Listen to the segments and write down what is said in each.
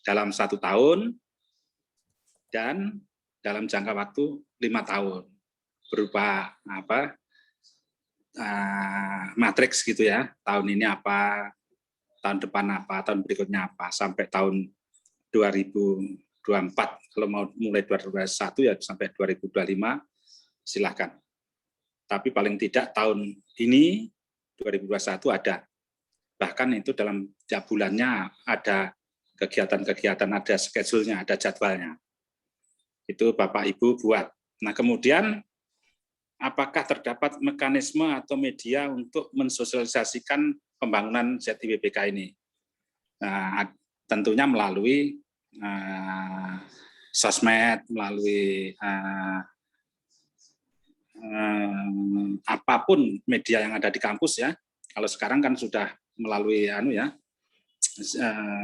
dalam 1 tahun dan dalam jangka waktu 5 tahun berupa matriks gitu ya, tahun ini apa, tahun depan apa, tahun berikutnya apa, sampai tahun 2024. Kalau mau mulai 2021 ya sampai 2025 silahkan. Tapi paling tidak tahun ini 2021 ada. Bahkan itu dalam tiap bulannya ada kegiatan-kegiatan, ada schedule-nya, ada jadwalnya. Itu Bapak Ibu buat. Nah, kemudian apakah terdapat mekanisme atau media untuk mensosialisasikan pembangunan ZIWBK ini? Nah, tentunya melalui sosmed, melalui apapun media yang ada di kampus ya. Kalau sekarang kan sudah melalui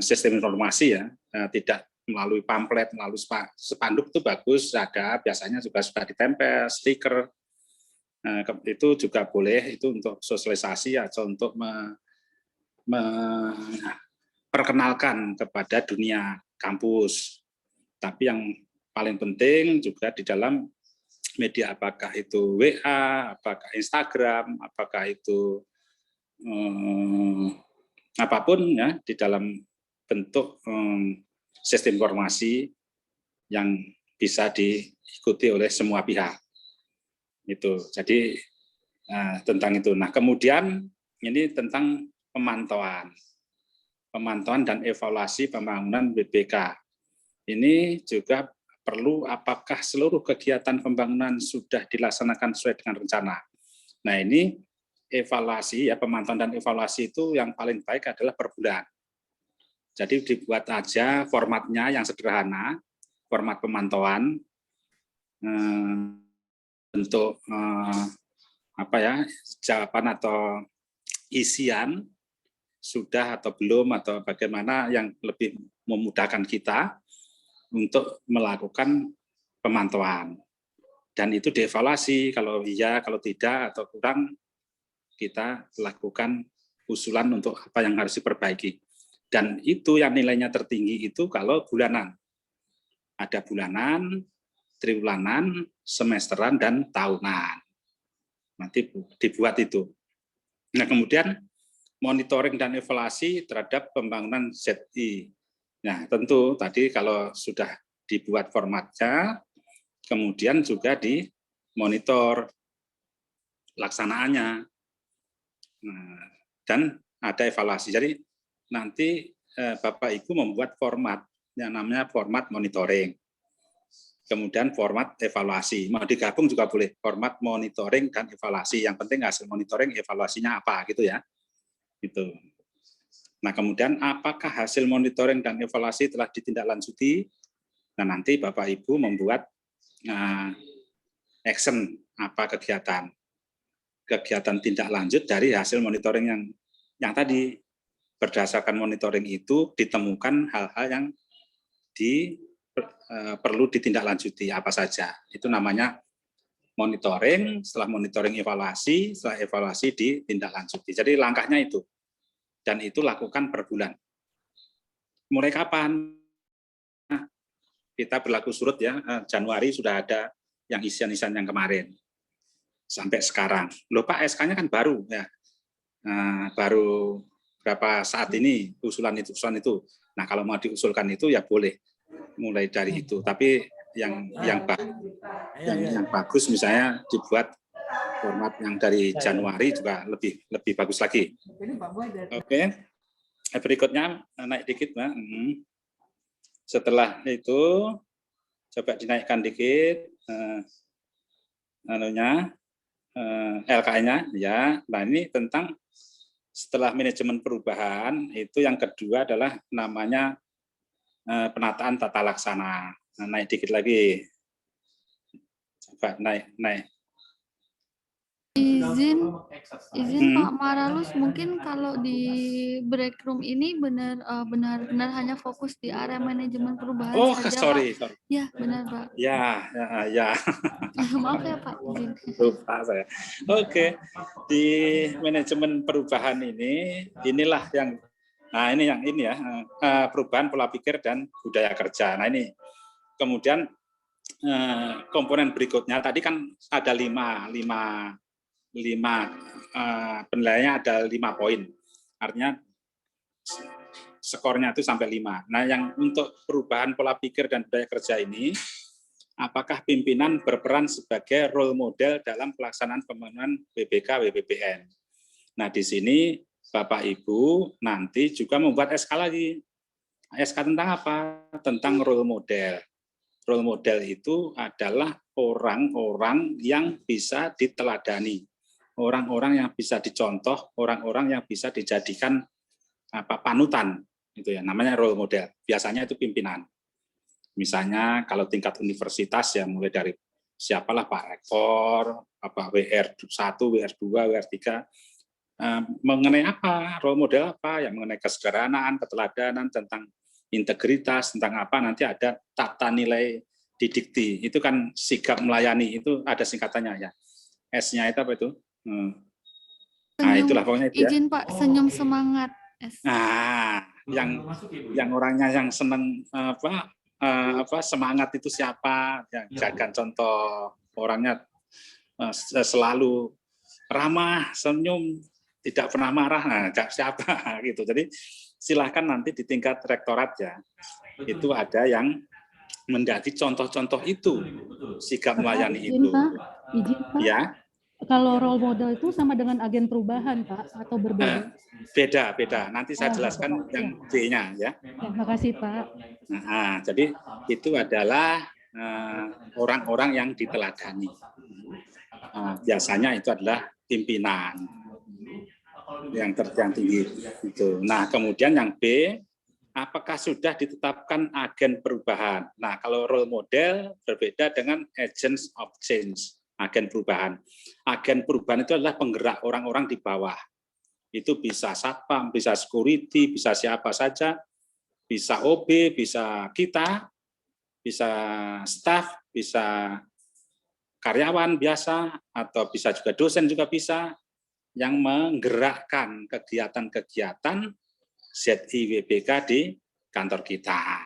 sistem informasi ya, tidak melalui pamflet, melalui spanduk itu bagus, ada biasanya juga sudah ditempel stiker. Itu juga boleh, itu untuk sosialisasi atau untuk memperkenalkan kepada dunia kampus. Tapi yang paling penting juga di dalam media, apakah itu WA, apakah Instagram, apakah itu apapun ya, di dalam bentuk sistem informasi yang bisa diikuti oleh semua pihak. Itu. Jadi tentang itu. Nah, kemudian ini tentang pemantauan dan evaluasi pembangunan BBK. Ini juga perlu apakah seluruh kegiatan pembangunan sudah dilaksanakan sesuai dengan rencana. Nah, ini evaluasi ya, pemantauan dan evaluasi itu yang paling baik adalah per bulan. Jadi dibuat aja formatnya yang sederhana, format pemantauan bentuk jawaban atau isian sudah atau belum, atau bagaimana yang lebih memudahkan kita untuk melakukan pemantauan. Dan itu dievaluasi, kalau iya, kalau tidak, atau kurang, kita lakukan usulan untuk apa yang harus diperbaiki. Dan itu yang nilainya tertinggi itu kalau bulanan. Ada bulanan, triwulanan, semesteran, dan tahunan. Nanti dibuat itu. Nah, kemudian monitoring dan evaluasi terhadap pembangunan ZI. Nah, tentu tadi kalau sudah dibuat formatnya, kemudian juga dimonitor laksanaannya. Nah, dan ada evaluasi. Jadi nanti Bapak Ibu membuat format yang namanya format monitoring. Kemudian format evaluasi. Mau digabung juga boleh, format monitoring dan evaluasi. Yang penting hasil monitoring, evaluasinya apa gitu ya. Gitu. Nah, kemudian apakah hasil monitoring dan evaluasi telah ditindaklanjuti? Nah, nanti Bapak Ibu membuat action apa kegiatan tindak lanjut dari hasil monitoring yang tadi. Berdasarkan monitoring itu ditemukan hal-hal yang perlu ditindaklanjuti apa saja. Itu namanya monitoring, setelah monitoring evaluasi, setelah evaluasi ditindaklanjuti. Jadi langkahnya itu. Dan itu lakukan per bulan. Mulai kapan? Nah, kita berlaku surut ya, Januari sudah ada yang isian-isian yang kemarin. Sampai sekarang. Loh Pak, SK-nya kan baru ya. Baru berapa saat ini usulan itu. Nah, kalau mau diusulkan itu ya boleh mulai dari itu. Tapi yang bagus misalnya dibuat format yang dari Januari juga lebih bagus lagi. Oke. Berikutnya naik dikit, Mbak. Setelah itu coba dinaikkan dikit LKN-nya ya. Nah, ini tentang setelah manajemen perubahan itu yang kedua adalah namanya penataan tata laksana. Nah, naik dikit lagi. Coba naik. Izin Pak Maralus, mungkin kalau di break room ini benar hanya fokus di area manajemen perubahan saja, sorry. Pak. Ya, benar, Pak. Ya. Maaf ya, Pak. Lupa saya. Oke. Di manajemen perubahan inilah yang Nah, ini yang ini ya, perubahan pola pikir dan budaya kerja. Nah, ini kemudian komponen berikutnya tadi kan ada lima penilaiannya ada 5 poin. Artinya skornya itu sampai 5. Nah, yang untuk perubahan pola pikir dan budaya kerja ini, apakah pimpinan berperan sebagai role model dalam pelaksanaan pembangunan BBK WBBN? Nah, di sini Bapak Ibu nanti juga membuat SK lagi. SK tentang apa? Tentang role model. Role model itu adalah orang-orang yang bisa diteladani, orang-orang yang bisa dicontoh, orang-orang yang bisa dijadikan panutan, itu ya, namanya role model. Biasanya itu pimpinan. Misalnya kalau tingkat universitas ya mulai dari siapalah Pak Rektor, WR1, WR2, WR3, mengenai apa, role model apa, yang mengenai kesederhanaan, keteladanan, tentang integritas, tentang apa, nanti ada tata nilai didikti, itu kan sigap melayani, itu ada singkatannya ya. S-nya itu apa itu? Nah, itulah pokoknya itu ya. Izin Pak, senyum semangat. Nah, yang orangnya yang seneng semangat itu siapa? Yang jadikan contoh, orangnya selalu ramah, senyum, tidak pernah marah, nah, siapa gitu. Jadi silahkan nanti di tingkat rektorat ya, itu ada yang menjadi contoh-contoh itu, sikap melayani itu. Izin Pak. Ya. Kalau role model itu sama dengan agen perubahan Pak atau berbeda? Beda. Nanti saya jelaskan yang B-nya ya. Terima kasih Pak. Nah, jadi itu adalah orang-orang yang diteladani. Biasanya itu adalah pimpinan yang tinggi itu. Nah, kemudian yang B, apakah sudah ditetapkan agen perubahan? Nah, kalau role model berbeda dengan agents of change, agen perubahan. Agen perubahan itu adalah penggerak orang-orang di bawah. Itu bisa satpam, bisa security, bisa siapa saja, bisa OB, bisa kita, bisa staff, bisa karyawan biasa, atau bisa juga dosen juga bisa, yang menggerakkan kegiatan-kegiatan ZIWBK di kantor kita.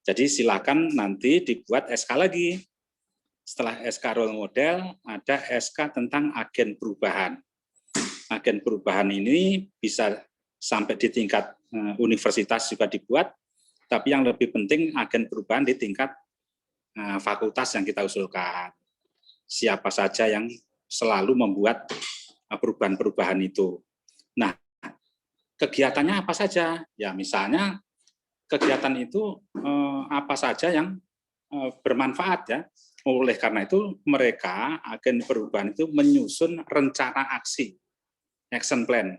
Jadi silakan nanti dibuat SK lagi. Setelah SK role model, ada SK tentang agen perubahan. Agen perubahan ini bisa sampai di tingkat universitas juga dibuat, tapi yang lebih penting agen perubahan di tingkat fakultas yang kita usulkan. Siapa saja yang selalu membuat perubahan-perubahan itu. Nah, kegiatannya apa saja? Ya, misalnya kegiatan itu apa saja yang bermanfaat ya. Oleh karena itu mereka agen perubahan itu menyusun rencana aksi, action plan.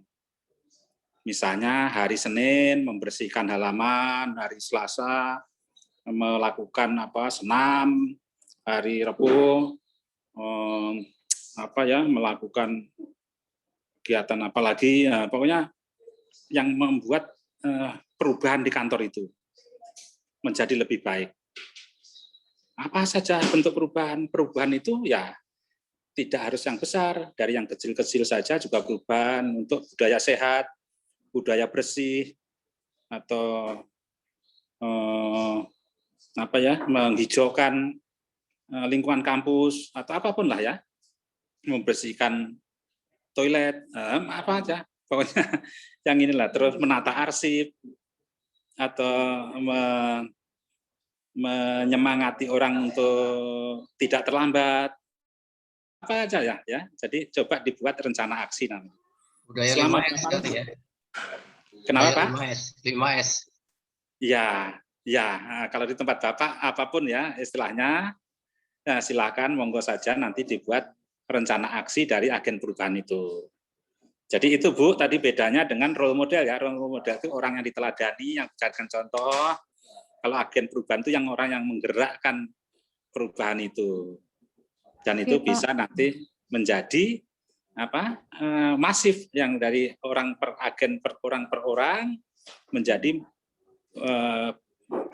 Misalnya hari Senin membersihkan halaman, hari Selasa melakukan senam, hari Rabu melakukan kegiatan apa lagi, pokoknya yang membuat perubahan di kantor itu menjadi lebih baik. Apa saja bentuk perubahan? Perubahan itu ya tidak harus yang besar, dari yang kecil-kecil saja juga perubahan untuk budaya sehat, budaya bersih, atau menghijaukan lingkungan kampus atau apapun lah ya, membersihkan toilet, apa aja, pokoknya yang inilah, terus menata arsip atau menyemangati orang untuk tidak terlambat, apa aja ya. Jadi coba dibuat rencana aksi namanya. Budaya 5S kali ya. Kenapa Pak? 5S. Ya, kalau di tempat Bapak apapun ya istilahnya, ya silakan monggo saja nanti dibuat rencana aksi dari agen perubahan itu. Jadi itu Bu, tadi bedanya dengan role model ya. Role model itu orang yang diteladani, yang dijadikan contoh. Kalau agen perubahan itu yang orang yang menggerakkan perubahan itu. Dan itu bisa nanti menjadi masif, yang dari orang per agen per orang menjadi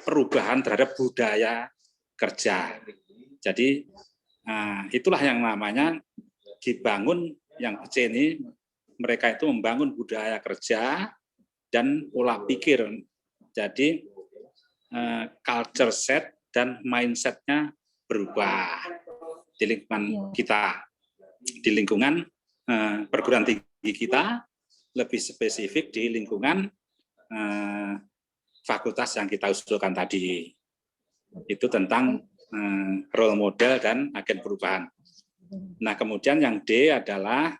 perubahan terhadap budaya kerja. Jadi itulah yang namanya dibangun, yang C ini mereka itu membangun budaya kerja dan pola pikir. Jadi culture set dan mindset-nya berubah di lingkungan kita, di lingkungan perguruan tinggi kita, lebih spesifik di lingkungan fakultas yang kita usulkan tadi. Itu tentang role model dan agen perubahan. Nah, kemudian yang D adalah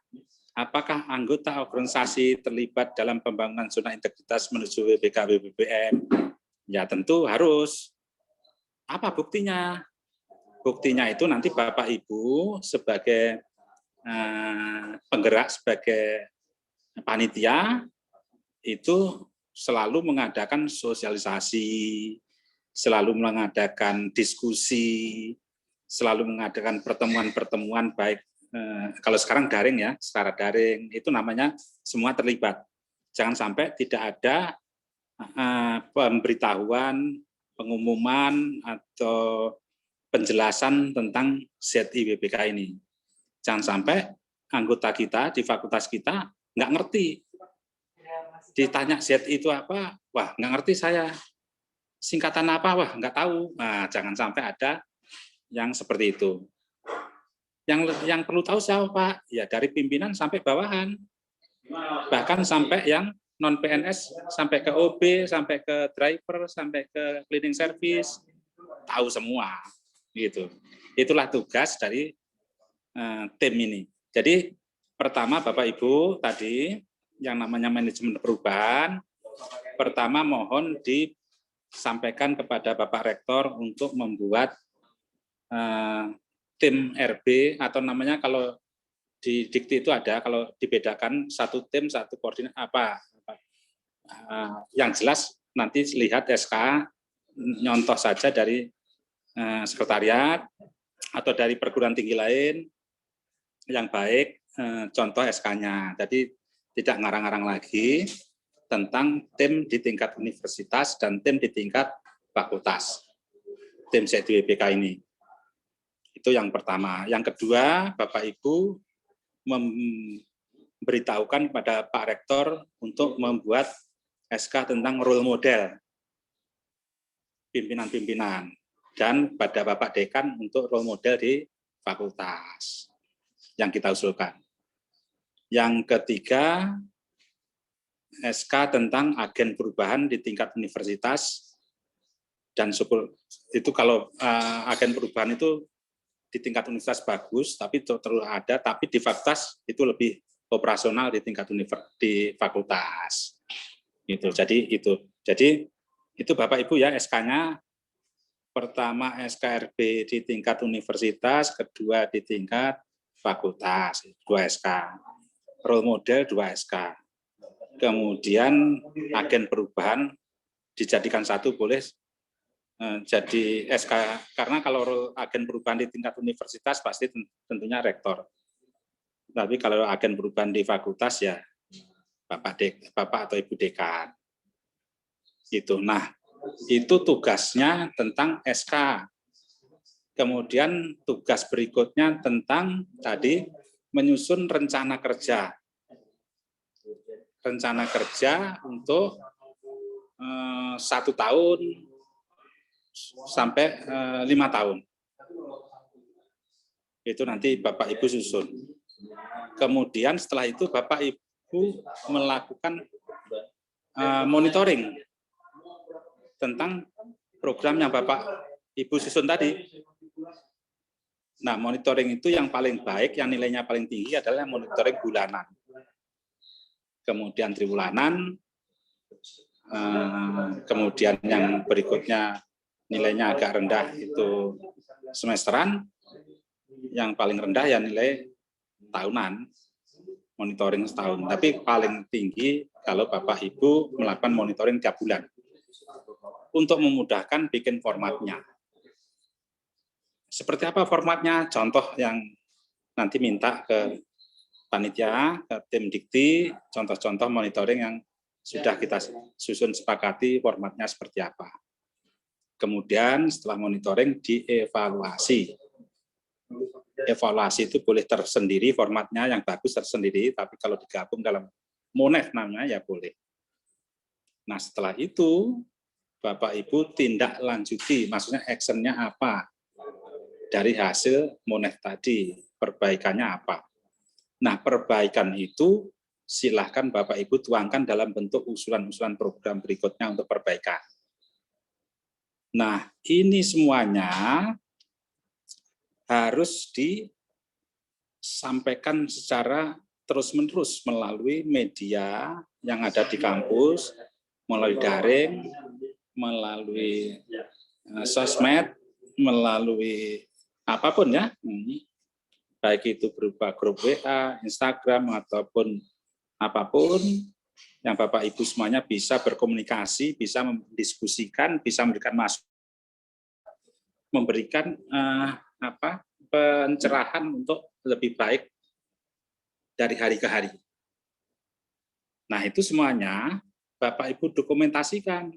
apakah anggota organisasi terlibat dalam pembangunan zona integritas menuju WBK WBPM? Ya tentu harus. Apa buktinya? Buktinya itu nanti Bapak Ibu sebagai penggerak, sebagai panitia itu selalu mengadakan sosialisasi, selalu mengadakan diskusi, selalu mengadakan pertemuan-pertemuan baik kalau sekarang daring ya, secara daring itu namanya semua terlibat. Jangan sampai tidak ada pemberitahuan, pengumuman atau penjelasan tentang ZIWBK ini. Jangan sampai anggota kita di fakultas kita nggak ngerti. Ditanya Z itu apa? Wah, nggak ngerti saya. Singkatan apa? Wah, nggak tahu. Nah, jangan sampai ada yang seperti itu. Yang perlu tahu siapa, Pak? Ya dari pimpinan sampai bawahan. Bahkan sampai yang non PNS, sampai ke OB, sampai ke driver, sampai ke cleaning service, tahu semua. Gitu. Itulah tugas dari tim ini. Jadi pertama Bapak Ibu tadi yang namanya manajemen perubahan, pertama mohon disampaikan kepada Bapak Rektor untuk membuat tim RB atau namanya kalau di dikti itu ada, kalau dibedakan satu tim satu koordinat apa yang jelas nanti lihat SK nyontoh saja dari sekretariat atau dari perguruan tinggi lain yang baik, contoh SK-nya. Jadi tidak ngarang-ngarang lagi tentang tim di tingkat universitas dan tim di tingkat fakultas, tim ZIWBK ini. Itu yang pertama. Yang kedua, Bapak Ibu memberitahukan kepada Pak Rektor untuk membuat SK tentang role model pimpinan-pimpinan dan pada Bapak Dekan untuk role model di fakultas yang kita usulkan. Yang ketiga, SK tentang agen perubahan di tingkat universitas dan itu kalau agen perubahan itu di tingkat universitas bagus, tapi terlalu ada, tapi di fakultas itu lebih operasional di tingkat di fakultas. Gitu. Jadi itu Bapak Ibu ya SK-nya. Pertama SKRB di tingkat universitas, kedua di tingkat fakultas, 2 SK. Role model 2 SK. Kemudian agen perubahan dijadikan satu boleh jadi SK, karena kalau agen perubahan di tingkat universitas pasti tentunya rektor. Tapi kalau agen perubahan di fakultas ya Bapak atau Ibu Dekan. Gitu. Nah, itu tugasnya tentang SK. Kemudian tugas berikutnya tentang tadi menyusun rencana kerja. Rencana kerja untuk 1 tahun sampai 5 tahun. Itu nanti Bapak Ibu susun. Kemudian setelah itu Bapak Ibu melakukan monitoring tentang program yang Bapak Ibu susun tadi. Nah, monitoring itu yang paling baik, yang nilainya paling tinggi adalah monitoring bulanan. Kemudian triwulanan, kemudian yang berikutnya nilainya agak rendah itu semesteran, yang paling rendah ya nilai tahunan, monitoring setahun. Tapi paling tinggi kalau Bapak Ibu melakukan monitoring tiap bulan untuk memudahkan bikin formatnya. Seperti apa formatnya? Contoh yang nanti minta ke panitia, ke tim dikti, contoh-contoh monitoring yang sudah kita susun sepakati formatnya seperti apa. Kemudian setelah monitoring dievaluasi. Evaluasi itu boleh tersendiri, formatnya yang bagus tersendiri, tapi kalau digabung dalam monef namanya ya boleh. Nah, setelah itu Bapak Ibu tindak lanjuti, maksudnya actionnya apa dari hasil Monef tadi, perbaikannya apa. Nah, perbaikan itu silahkan Bapak Ibu tuangkan dalam bentuk usulan-usulan program berikutnya untuk perbaikan. Nah, ini semuanya harus disampaikan secara terus-menerus melalui media yang ada di kampus, melalui daring, melalui sosmed, melalui apapun ya, baik itu berupa grup WA, Instagram, ataupun apapun, yang Bapak Ibu semuanya bisa berkomunikasi, bisa mendiskusikan, bisa memberikan masukan, memberikan pencerahan untuk lebih baik dari hari ke hari. Nah, itu semuanya Bapak Ibu dokumentasikan.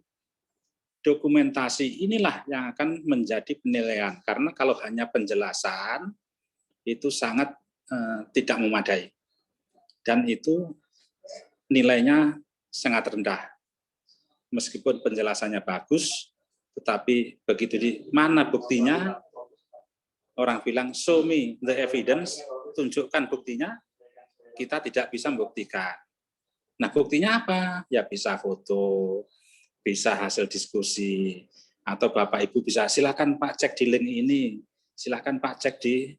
Dokumentasi inilah yang akan menjadi penilaian, karena kalau hanya penjelasan itu sangat tidak memadai dan itu nilainya sangat rendah. Meskipun penjelasannya bagus, tetapi begitu di mana buktinya, orang bilang show me the evidence, tunjukkan buktinya, kita tidak bisa membuktikan. Nah, buktinya apa? Ya bisa foto, bisa hasil diskusi, atau Bapak Ibu bisa silakan Pak cek di link ini, silakan Pak cek di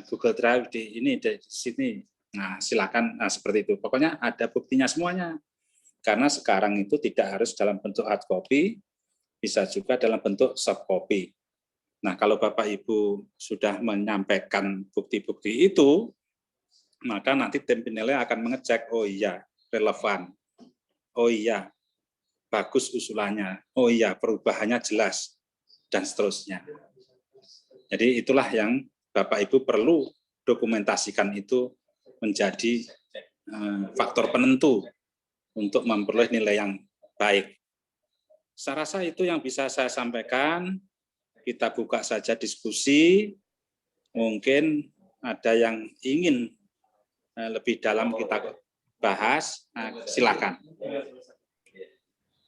Google Drive di ini di sini. Nah, silakan seperti itu. Pokoknya ada buktinya semuanya. Karena sekarang itu tidak harus dalam bentuk hard copy, bisa juga dalam bentuk soft copy. Nah, kalau Bapak Ibu sudah menyampaikan bukti-bukti itu, maka nanti tim penilai akan mengecek, oh iya, relevan. Oh iya, bagus usulannya. Oh iya, perubahannya jelas, dan seterusnya. Jadi itulah yang Bapak Ibu perlu dokumentasikan, itu menjadi faktor penentu untuk memperoleh nilai yang baik. Saya rasa itu yang bisa saya sampaikan. Kita buka saja diskusi. Mungkin ada yang ingin lebih dalam kita bahas, silakan.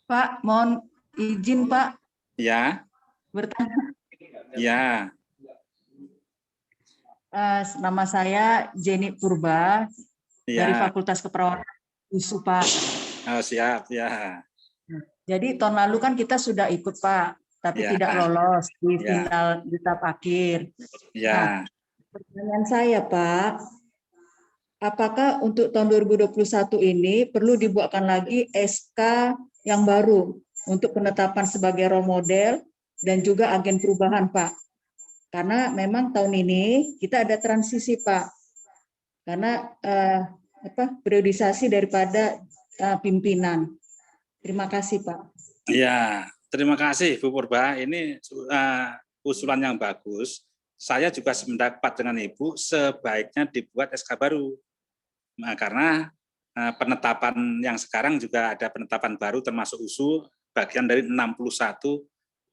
Pak, mohon izin Pak. Ya. Bertanya. Ya. Nama saya Jenny Purba, Ya. dari Fakultas Keperawatan USU, Pak. Oh, siap, ya. Jadi tahun lalu kan kita sudah ikut, Pak, tapi Ya. tidak lolos di Ya. final di tahap akhir. Ya. Nah, pertanyaan saya, Pak, apakah untuk tahun 2021 ini perlu dibuatkan lagi SK yang baru untuk penetapan sebagai role model dan juga agen perubahan, Pak? Karena memang tahun ini kita ada transisi, Pak. Karena periodisasi daripada pimpinan. Terima kasih, Pak. Ya, terima kasih Bu Purba. Ini usulan yang bagus. Saya juga sependapat dengan Ibu, sebaiknya dibuat SK baru. Nah, karena penetapan yang sekarang juga ada penetapan baru termasuk USU, bagian dari 61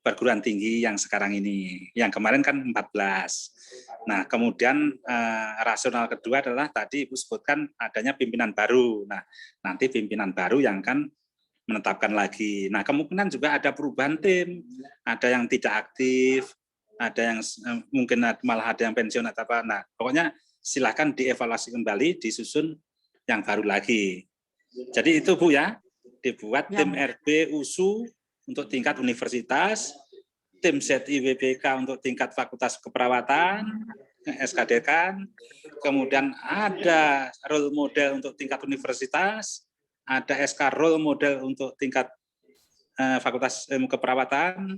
perguruan tinggi yang sekarang ini. Yang kemarin kan 14. Nah, kemudian rasional kedua adalah tadi Ibu sebutkan adanya pimpinan baru. Nah, nanti pimpinan baru yang akan menetapkan lagi. Nah, kemungkinan juga ada perubahan tim, ada yang tidak aktif, ada yang mungkin malah ada yang pensiun atau apa. Nah, pokoknya silakan dievaluasi kembali, disusun yang baru lagi. Jadi itu Bu ya, dibuat tim RB USU untuk tingkat universitas, tim ZIWBK untuk tingkat fakultas keperawatan, SKD-kan, kemudian ada role model untuk tingkat universitas, ada SK role model untuk tingkat fakultas ilmu keperawatan,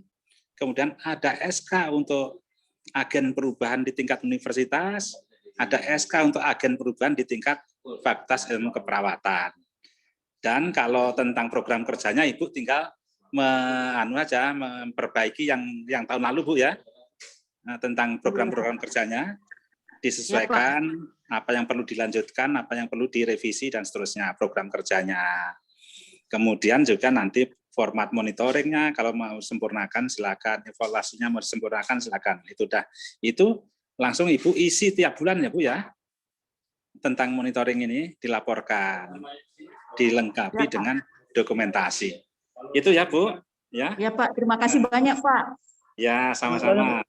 kemudian ada SK untuk agen perubahan di tingkat universitas, ada SK untuk agen perubahan di tingkat fakultas ilmu keperawatan. Dan kalau tentang program kerjanya Ibu tinggal memperbaiki yang tahun lalu Bu ya, tentang program-program kerjanya, disesuaikan apa yang perlu dilanjutkan, apa yang perlu direvisi dan seterusnya program kerjanya. Kemudian juga nanti format monitoringnya kalau mau sempurnakan silakan, evaluasinya mau disempurnakan silakan. Itu langsung Ibu isi tiap bulan ya Bu ya. Tentang monitoring ini dilaporkan, dilengkapi dengan dokumentasi. Itu ya Bu, ya. Ya Pak, terima kasih banyak Pak. Ya, sama-sama.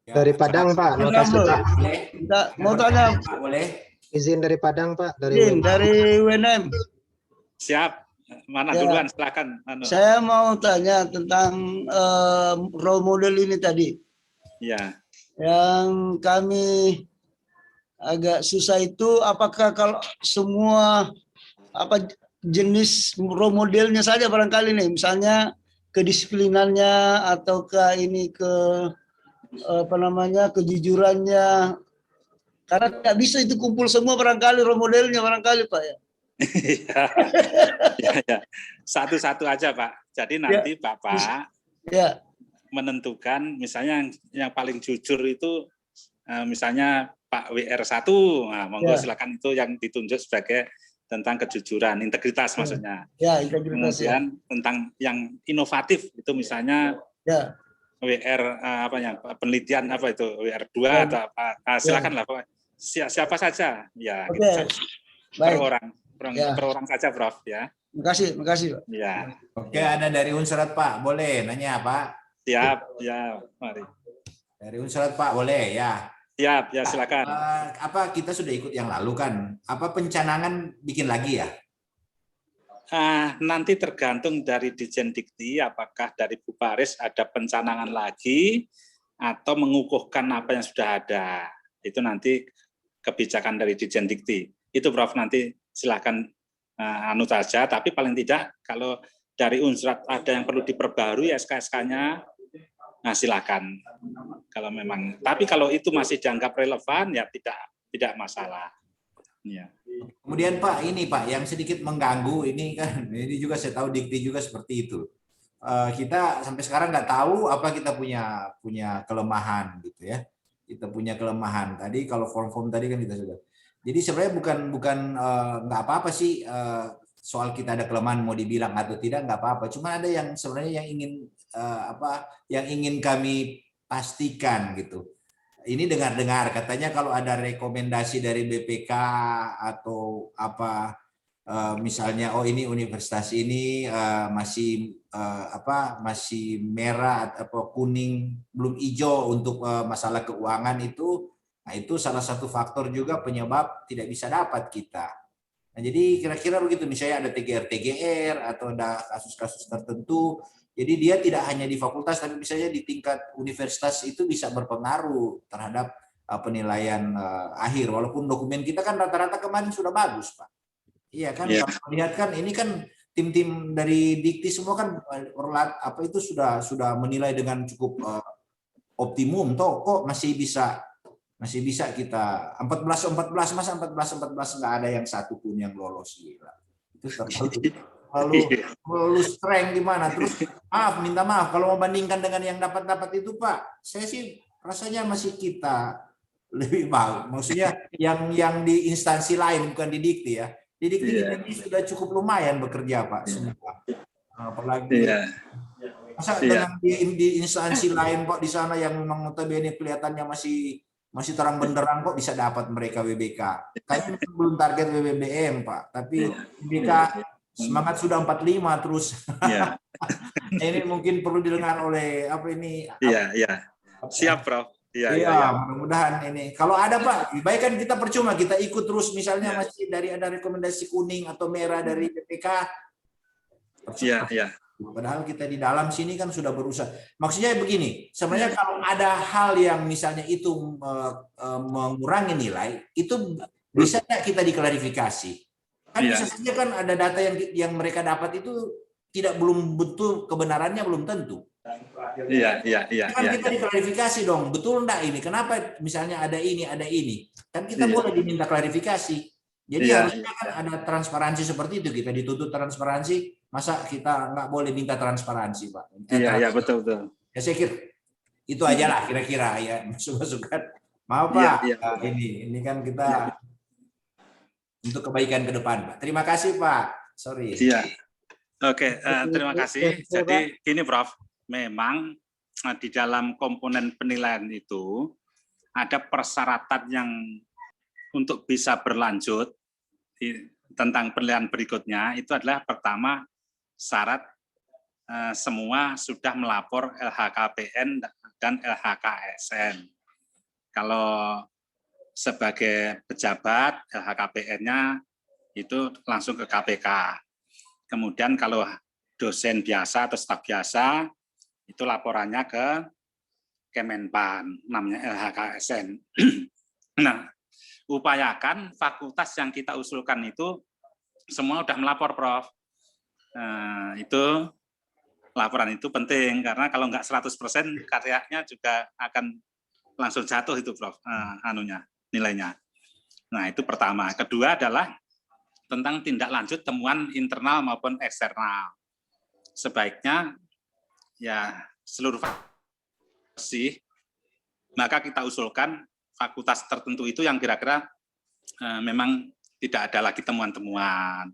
Dari Padang, Pak. Makasih, Pak. Mau tanya, Pak, boleh? Izin dari Padang, Pak. Dari Izin UIN. dari UNM. Siap. Mana Ya. duluan, silakan. Saya mau tanya tentang role model ini tadi. Ya. Yang kami agak susah itu apakah kalau semua jenis role modelnya saja barangkali nih, misalnya kedisiplinannya atau kejujurannya, karena tidak bisa itu kumpul semua barangkali role modelnya barangkali Pak ya. Ya. Satu-satu aja Pak. Jadi nanti Bapak menentukan misalnya yang paling jujur itu misalnya Pak WR1, nah, monggo silakan itu yang ditunjuk sebagai tentang kejujuran, integritas maksudnya. Ya, integritas. Kemudian tentang yang inovatif itu misalnya WR penelitian apa itu WR2 atau apa, silakanlah Pak. Siapa saja ya. Per orang saja Prof ya. Terima kasih Pak. Ya. Oke, ada dari Unsrat Pak, boleh nanya Pak? Siap, ya, mari. Dari Unsrat Pak, boleh ya. Siap, ya silakan. Apa kita sudah ikut yang lalu kan? Apa pencanangan bikin lagi ya? Nanti tergantung dari Ditjen Dikti, apakah dari Bu Paris ada pencanangan lagi atau mengukuhkan apa yang sudah ada. Itu nanti kebijakan dari Ditjen Dikti. Itu Prof nanti silakan anu saja, tapi paling tidak kalau dari Unsrat ada yang perlu diperbarui SK-SK-nya, nah silakan. Kalau memang, tapi kalau itu masih dianggap relevan ya tidak masalah. Ya. Kemudian Pak, ini Pak yang sedikit mengganggu ini kan, ini juga saya tahu Dikti juga seperti itu. Kita sampai sekarang nggak tahu apa kita punya kelemahan gitu ya. Kita punya kelemahan. Tadi kalau form-form tadi kan kita sudah. Jadi sebenarnya bukan nggak apa-apa sih soal kita ada kelemahan mau dibilang atau tidak nggak apa-apa. Cuma ada yang sebenarnya yang ingin kami pastikan gitu. Ini dengar-dengar katanya kalau ada rekomendasi dari BPK atau apa misalnya ini universitas ini masih merah atau kuning belum hijau untuk masalah keuangan itu, nah itu salah satu faktor juga penyebab tidak bisa dapat kita. Nah, jadi kira-kira begitu, misalnya ada TGR atau ada kasus-kasus tertentu. Jadi dia tidak hanya di fakultas, tapi misalnya di tingkat universitas itu bisa berpengaruh terhadap penilaian akhir. Walaupun dokumen kita kan rata-rata kemarin sudah bagus, Pak. Iya kan, kalau lihat kan ini kan tim-tim dari Dikti semua kan sudah menilai dengan cukup optimum. Toh kok masih bisa kita 14 masa 14 nggak ada yang satu pun yang lolos, gila. Itu lalu strength gimana? Terus minta maaf kalau mau bandingkan dengan yang dapat itu Pak, saya sih rasanya masih kita lebih bagus. Maksudnya yang di instansi lain bukan di Dikti ya. Di Dikti kita ini sudah cukup lumayan bekerja Pak semua. Apalagi masa dengan di instansi lain kok di sana yang memang notabene kelihatannya masih terang benderang kok bisa dapat mereka WBK. Kayaknya belum target WBBM Pak, tapi WBK semangat sudah 45 terus. Ini mungkin perlu didengar oleh Siap Prof. Mudah-mudahan ini. Kalau ada Pak, baik kan kita percuma kita ikut terus misalnya masih ada rekomendasi kuning atau merah dari BPK. Padahal kita di dalam sini kan sudah berusaha. Maksudnya begini, sebenarnya kalau ada hal yang misalnya itu mengurangi nilai, itu bisa nggak kita diklarifikasi? Kan bisa saja kan ada data yang mereka dapat itu belum betul, kebenarannya belum tentu. Kan kita diklarifikasi dong, betul enggak ini? Kenapa misalnya ada ini? Kan kita boleh diminta klarifikasi. Jadi harusnya kan ada transparansi seperti itu. Kita dituntut transparansi, masa kita nggak boleh minta transparansi, Pak? Iya, betul. Ya saya kira itu aja lah kira-kira ya, masuk-masukan. Maaf Pak, ini kan kita untuk kebaikan ke depan, Pak. Terima kasih, Pak. Sorry. Iya. Oke, terima kasih. Jadi gini, Prof. Memang di dalam komponen penilaian itu ada persyaratan yang untuk bisa berlanjut tentang penilaian berikutnya itu adalah pertama syarat semua sudah melapor LHKPN dan LHKSN. Kalau sebagai pejabat, LHKPN-nya itu langsung ke KPK. Kemudian kalau dosen biasa atau staf biasa, itu laporannya ke Kemenpan, namanya LHKSN. Nah, upayakan fakultas yang kita usulkan itu semua udah melapor, Prof. Itu laporan itu penting, karena kalau nggak 100% karyanya juga akan langsung jatuh itu, Prof. Nilainya. Nah, itu pertama. Kedua adalah tentang tindak lanjut temuan internal maupun eksternal. Sebaiknya ya seluruh fakultas, maka kita usulkan fakultas tertentu itu yang kira-kira memang tidak ada lagi temuan-temuan.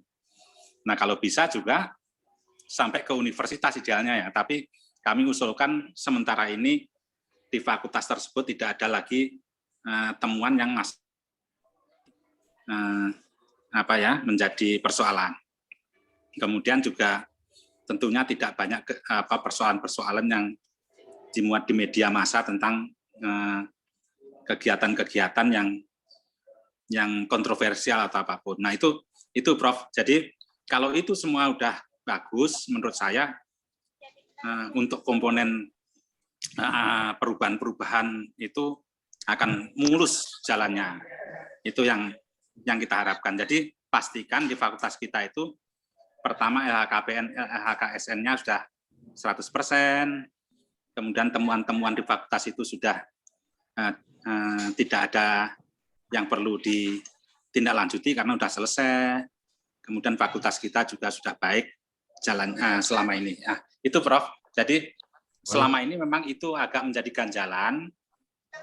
Nah, kalau bisa juga sampai ke universitas idealnya ya, tapi kami usulkan sementara ini di fakultas tersebut tidak ada lagi temuan yang masih menjadi persoalan. Kemudian juga tentunya tidak banyak persoalan-persoalan yang dimuat di media massa tentang kegiatan-kegiatan yang kontroversial atau apapun. Nah, itu Prof. Jadi kalau itu semua udah bagus, menurut saya untuk komponen perubahan-perubahan itu akan mulus jalannya. Itu yang kita harapkan. Jadi pastikan di fakultas kita itu pertama LHKPN, LHKSN-nya sudah 100%, kemudian temuan-temuan di fakultas itu sudah tidak ada yang perlu ditindaklanjuti karena sudah selesai. Kemudian fakultas kita juga sudah baik jalan selama ini. Itu Prof. Jadi selama ini memang itu agak menjadi ganjalan,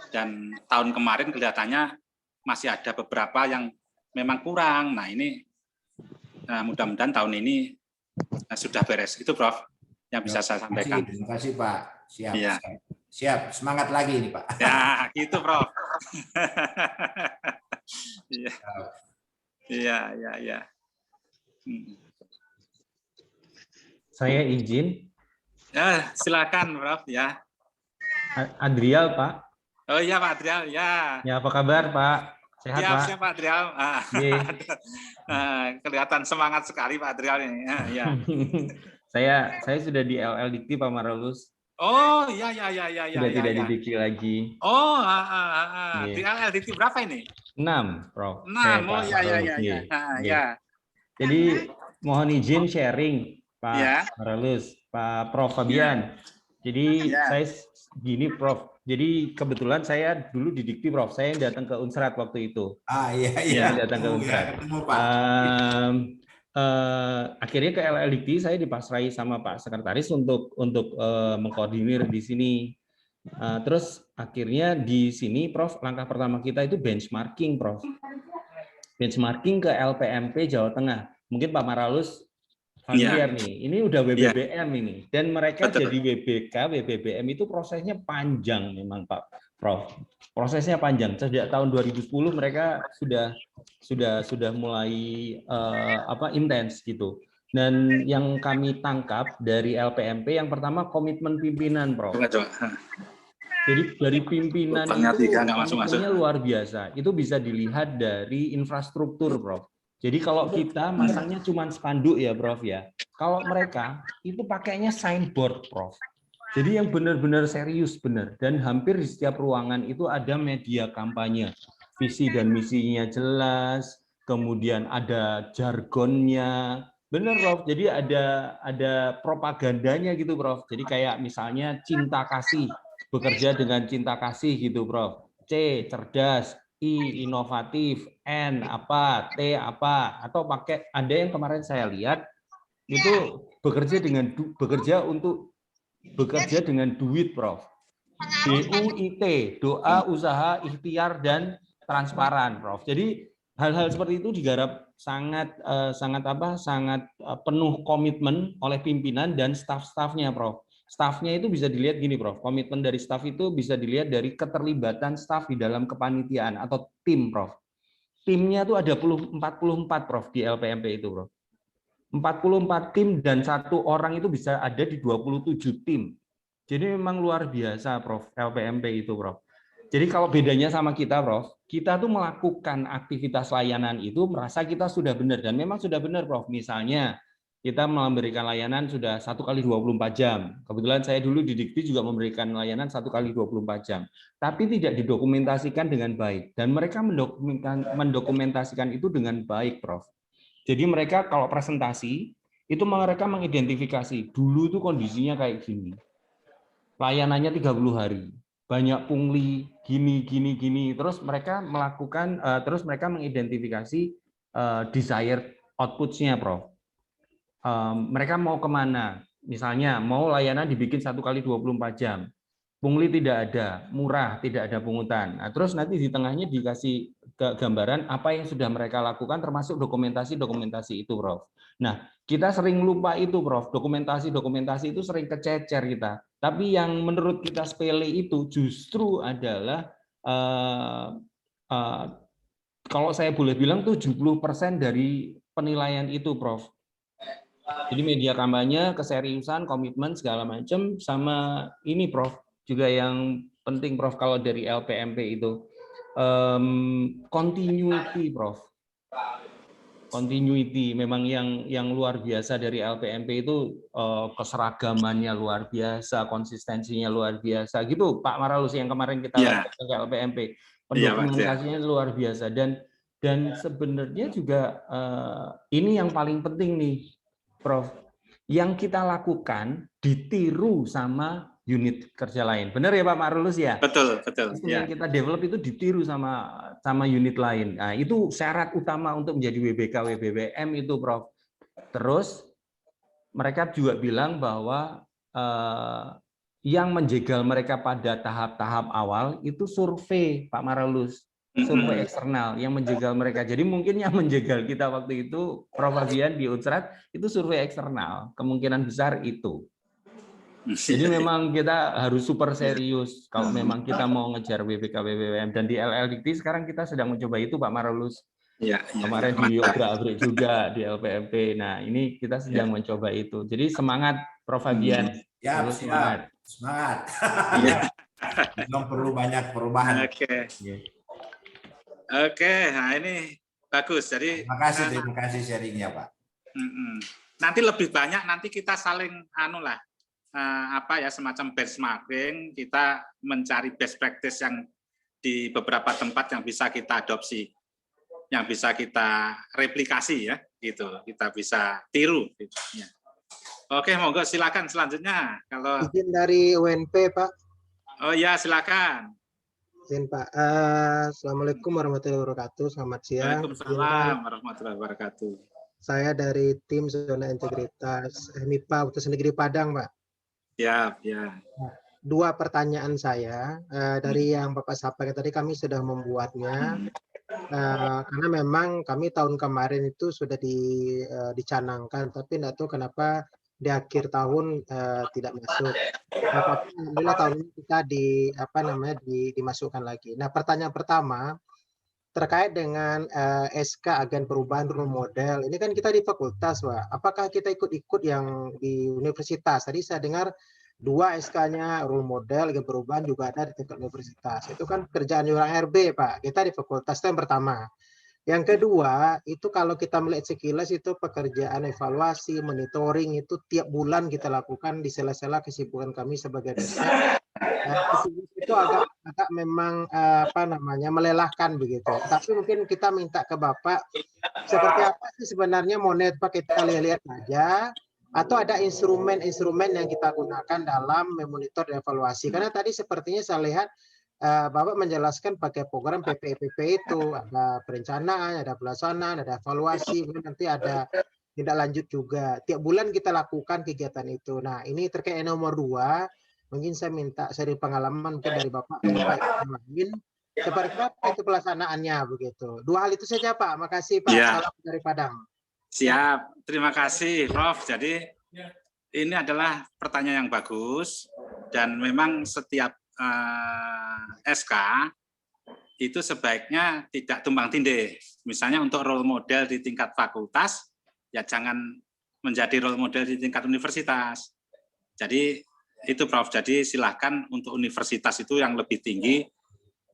dan tahun kemarin kelihatannya masih ada beberapa yang memang kurang. Nah, ini mudah-mudahan tahun ini sudah beres. Itu Prof yang bisa saya sampaikan. Terima kasih Pak. Siap, ya. Siap. Semangat lagi ini Pak. Ya, gitu Prof. Iya. Saya izin. Ya, silakan Prof ya. Adrial Pak. Oh iya Pak Adrial, ya. Ya, apa kabar Pak? Sehat ya, Pak? Siap Pak Adrial. Kelihatan semangat sekali Pak Adrial ini. Ya. saya sudah di LL Dikti Pak Marolus. Oh iya. Sudah tidak di Dikti lagi. Oh, di LL Dikti berapa ini? 6, Prof. 6, oh iya. Jadi mohon izin sharing Pak Marolus, Pak Prof Fabian. Jadi saya gini Prof. Jadi kebetulan saya dulu di Dikti Prof. Saya datang ke Unsrat waktu itu. Iya. Saya datang ke Unsrat. Akhirnya ke LL Dikti saya dipasrai sama Pak Sekretaris untuk mengkoordinir di sini. Terus akhirnya di sini Prof, langkah pertama kita itu benchmarking Prof. Benchmarking ke LPMP Jawa Tengah. Mungkin Pak Marolus familiar nih. Ini udah WBBM ini, dan mereka jadi WBK, WBBM itu prosesnya panjang memang Pak Prof. Prosesnya panjang. Sejak tahun 2010 mereka sudah mulai intens gitu. Dan yang kami tangkap dari LPMP yang pertama komitmen pimpinan Prof. Jadi dari pimpinan itu komitmennya luar biasa. Itu bisa dilihat dari infrastruktur Prof. Jadi kalau kita masangnya cuma spanduk ya Prof ya. Kalau mereka itu pakainya signboard Prof. Jadi yang benar-benar serius benar, dan hampir di setiap ruangan itu ada media kampanye. Visi dan misinya jelas, kemudian ada jargonnya. Benar Prof. Jadi ada propagandanya gitu Prof. Jadi kayak misalnya cinta kasih, bekerja dengan cinta kasih gitu Prof. C cerdas, I inovatif, N apa, T apa, atau pakai ada yang kemarin saya lihat itu bekerja dengan duit Prof. DUIT, doa, usaha, ikhtiar dan transparan Prof. Jadi hal-hal seperti itu digarap sangat penuh komitmen oleh pimpinan dan staf-stafnya Prof. Stafnya itu bisa dilihat gini Prof, komitmen dari staf itu bisa dilihat dari keterlibatan staf di dalam kepanitiaan atau tim Prof. Timnya itu ada 44 Prof di LPMP itu Prof. 44 tim dan 1 orang itu bisa ada di 27 tim. Jadi memang luar biasa, Prof. LPMP itu, Prof. Jadi kalau bedanya sama kita, Prof, kita tuh melakukan aktivitas layanan itu merasa kita sudah benar, dan memang sudah benar, Prof. Misalnya kita memberikan layanan sudah 1 kali 24 jam. Kebetulan saya dulu di Dikti juga memberikan layanan 1 kali 24 jam. Tapi tidak didokumentasikan dengan baik. Dan mereka mendokumentasikan itu dengan baik, Prof. Jadi mereka kalau presentasi, itu mereka mengidentifikasi, dulu itu kondisinya kayak gini. Layanannya 30 hari. Banyak pungli, gini. Terus mereka melakukan, terus mereka mengidentifikasi desired outputs-nya, Prof. Mereka mau kemana? Misalnya mau layanan dibikin 1 kali 24 jam, pungli tidak ada, murah, tidak ada pungutan. Nah, terus nanti di tengahnya dikasih gambaran apa yang sudah mereka lakukan, termasuk dokumentasi itu, Prof. Nah, kita sering lupa itu, Prof. Dokumentasi itu sering kececer kita. Tapi yang menurut kita sepele itu justru adalah kalau saya boleh bilang 70% dari penilaian itu, Prof. Jadi media kampanye, keseriusan, komitmen segala macam, sama ini, Prof, juga yang penting, Prof, kalau dari LPMP itu continuity, Prof. Continuity memang yang luar biasa dari LPMP itu, keseragamannya luar biasa, konsistensinya luar biasa. Gitu, Pak Maralus, yang kemarin kita lakukan ke LPMP. Pendokumentasinya luar biasa, dan sebenarnya juga ini yang paling penting nih, Prof, yang kita lakukan ditiru sama unit kerja lain. Benar ya Pak Marulus ya? Betul. Yang kita develop itu ditiru sama unit lain. Nah, itu syarat utama untuk menjadi WBK, WBWM itu, Prof. Terus mereka juga bilang bahwa yang menjegal mereka pada tahap-tahap awal itu survei, Pak Marulus. Survei eksternal yang menjegal mereka. Jadi mungkin yang menjegal kita waktu itu, Prof. Fabian di Unsrat, itu survei eksternal. Kemungkinan besar itu. Jadi memang kita harus super serius kalau memang kita mau ngejar WBK, WBWM. Dan di LL Dikti sekarang kita sedang mencoba itu, Pak Marulus. Kemarin di obrak-abrik juga di LPMP. Nah, ini kita sedang mencoba itu. Jadi semangat, Prof. Fabian. Semangat. Belum perlu banyak perubahan. Oke, nah ini bagus. Jadi terima kasih sharingnya, Pak. Nanti lebih banyak, nanti kita saling semacam benchmarking, kita mencari best practice yang di beberapa tempat yang bisa kita adopsi, yang bisa kita replikasi ya, gitu. Kita bisa tiru. Gitu, ya. Oke, monggo silakan selanjutnya. Kalau izin dari UNP, Pak. Oh ya, silakan. Izin Pak. Assalamualaikum warahmatullahi wabarakatuh. Selamat siang. Waalaikumsalam warahmatullahi wabarakatuh. Saya dari tim Zona Integritas MIPA Utusan Negeri Padang, Pak. Ya. Dua pertanyaan saya dari yang Bapak sampaikan tadi, kami sudah membuatnya karena memang kami tahun kemarin itu sudah dicanangkan, tapi tidak tahu kenapa di akhir tahun tidak masuk. Tapi alhamdulillah tahun ini kita dimasukkan lagi. Nah, pertanyaan pertama terkait dengan SK agen perubahan role model. Ini kan kita di fakultas, Pak. Apakah kita ikut-ikut yang di universitas? Tadi saya dengar 2 SK-nya role model agen perubahan juga ada di tingkat universitas. Itu kan kerjaan orang RB, Pak. Kita di fakultas, itu yang pertama. Yang kedua, itu kalau kita melihat sekilas itu pekerjaan evaluasi, monitoring itu tiap bulan kita lakukan di sela-sela kesibukan kami sebagai dosen. Itu agak memang melelahkan begitu. Tapi mungkin kita minta ke Bapak seperti apa sih sebenarnya monitor, kita lihat aja atau ada instrumen-instrumen yang kita gunakan dalam memonitor dan evaluasi. Karena tadi sepertinya saya lihat Bapak menjelaskan pakai program PPPP itu, ada perencanaan, ada pelaksanaan, ada evaluasi, nanti ada tindak lanjut juga. Tiap bulan kita lakukan kegiatan itu. Nah, ini terkait nomor 2, mungkin saya minta seri pengalaman mungkin dari Bapak lain, seperti apa itu pelaksanaannya begitu. 2 hal itu saja, Pak. Makasih, Pak. Ya. Salam dari Padang. Siap, terima kasih, Prof. Jadi ini adalah pertanyaan yang bagus, dan memang setiap SK itu sebaiknya tidak tumpang tindih. Misalnya untuk role model di tingkat fakultas, ya jangan menjadi role model di tingkat universitas. Jadi itu Prof. Jadi silahkan untuk universitas itu yang lebih tinggi,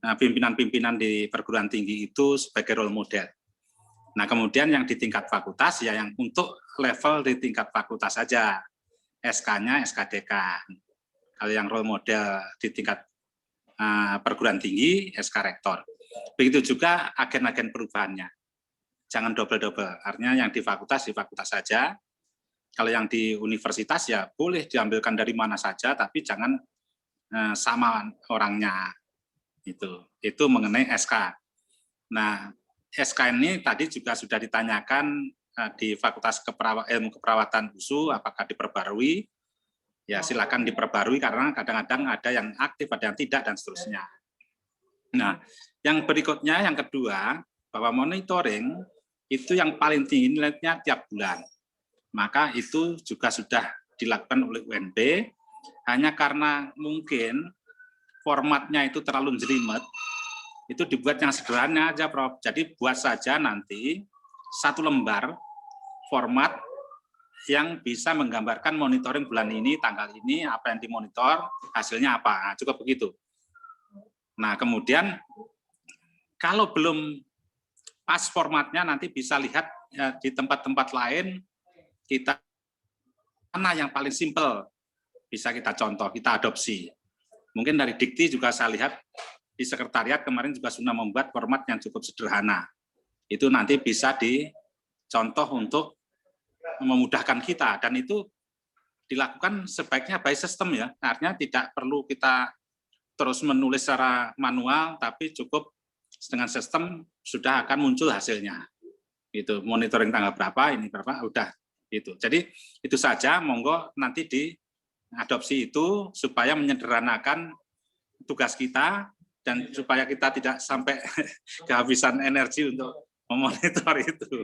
pimpinan-pimpinan di perguruan tinggi itu sebagai role model. Nah kemudian yang di tingkat fakultas ya yang untuk level di tingkat fakultas saja, SK-nya SKDK. Kalau yang role model di tingkat perguruan tinggi, SK Rektor. Begitu juga agen-agen perubahannya. Jangan double-double, artinya yang di fakultas saja. Kalau yang di universitas ya boleh diambilkan dari mana saja, tapi jangan sama orangnya. Itu mengenai SK. Nah, SK ini tadi juga sudah ditanyakan di Fakultas Ilmu Keperawatan USU, apakah diperbarui? Ya silakan diperbarui karena kadang-kadang ada yang aktif, ada yang tidak, dan seterusnya. Nah, yang berikutnya, yang kedua, bahwa monitoring itu yang paling tinggi nilainya tiap bulan. Maka itu juga sudah dilakukan oleh UNB, hanya karena mungkin formatnya itu terlalu jelimet, itu dibuat yang sederhana aja, Prof. Jadi buat saja nanti 1 lembar format yang bisa menggambarkan monitoring bulan ini, tanggal ini, apa yang dimonitor, hasilnya apa. Nah, cukup begitu. Nah, kemudian kalau belum pas formatnya, nanti bisa lihat ya, di tempat-tempat lain, kita mana yang paling simpel bisa kita contoh, kita adopsi. Mungkin dari Dikti juga saya lihat di sekretariat kemarin juga sudah membuat format yang cukup sederhana. Itu nanti bisa dicontoh untuk memudahkan kita, dan itu dilakukan sebaiknya by system ya. Artinya tidak perlu kita terus menulis secara manual, tapi cukup dengan sistem sudah akan muncul hasilnya. Itu monitoring tanggal berapa, ini berapa, udah. Itu. Jadi itu saja, monggo nanti diadopsi itu supaya menyederhanakan tugas kita dan supaya kita tidak sampai kehabisan energi untuk memonitor itu.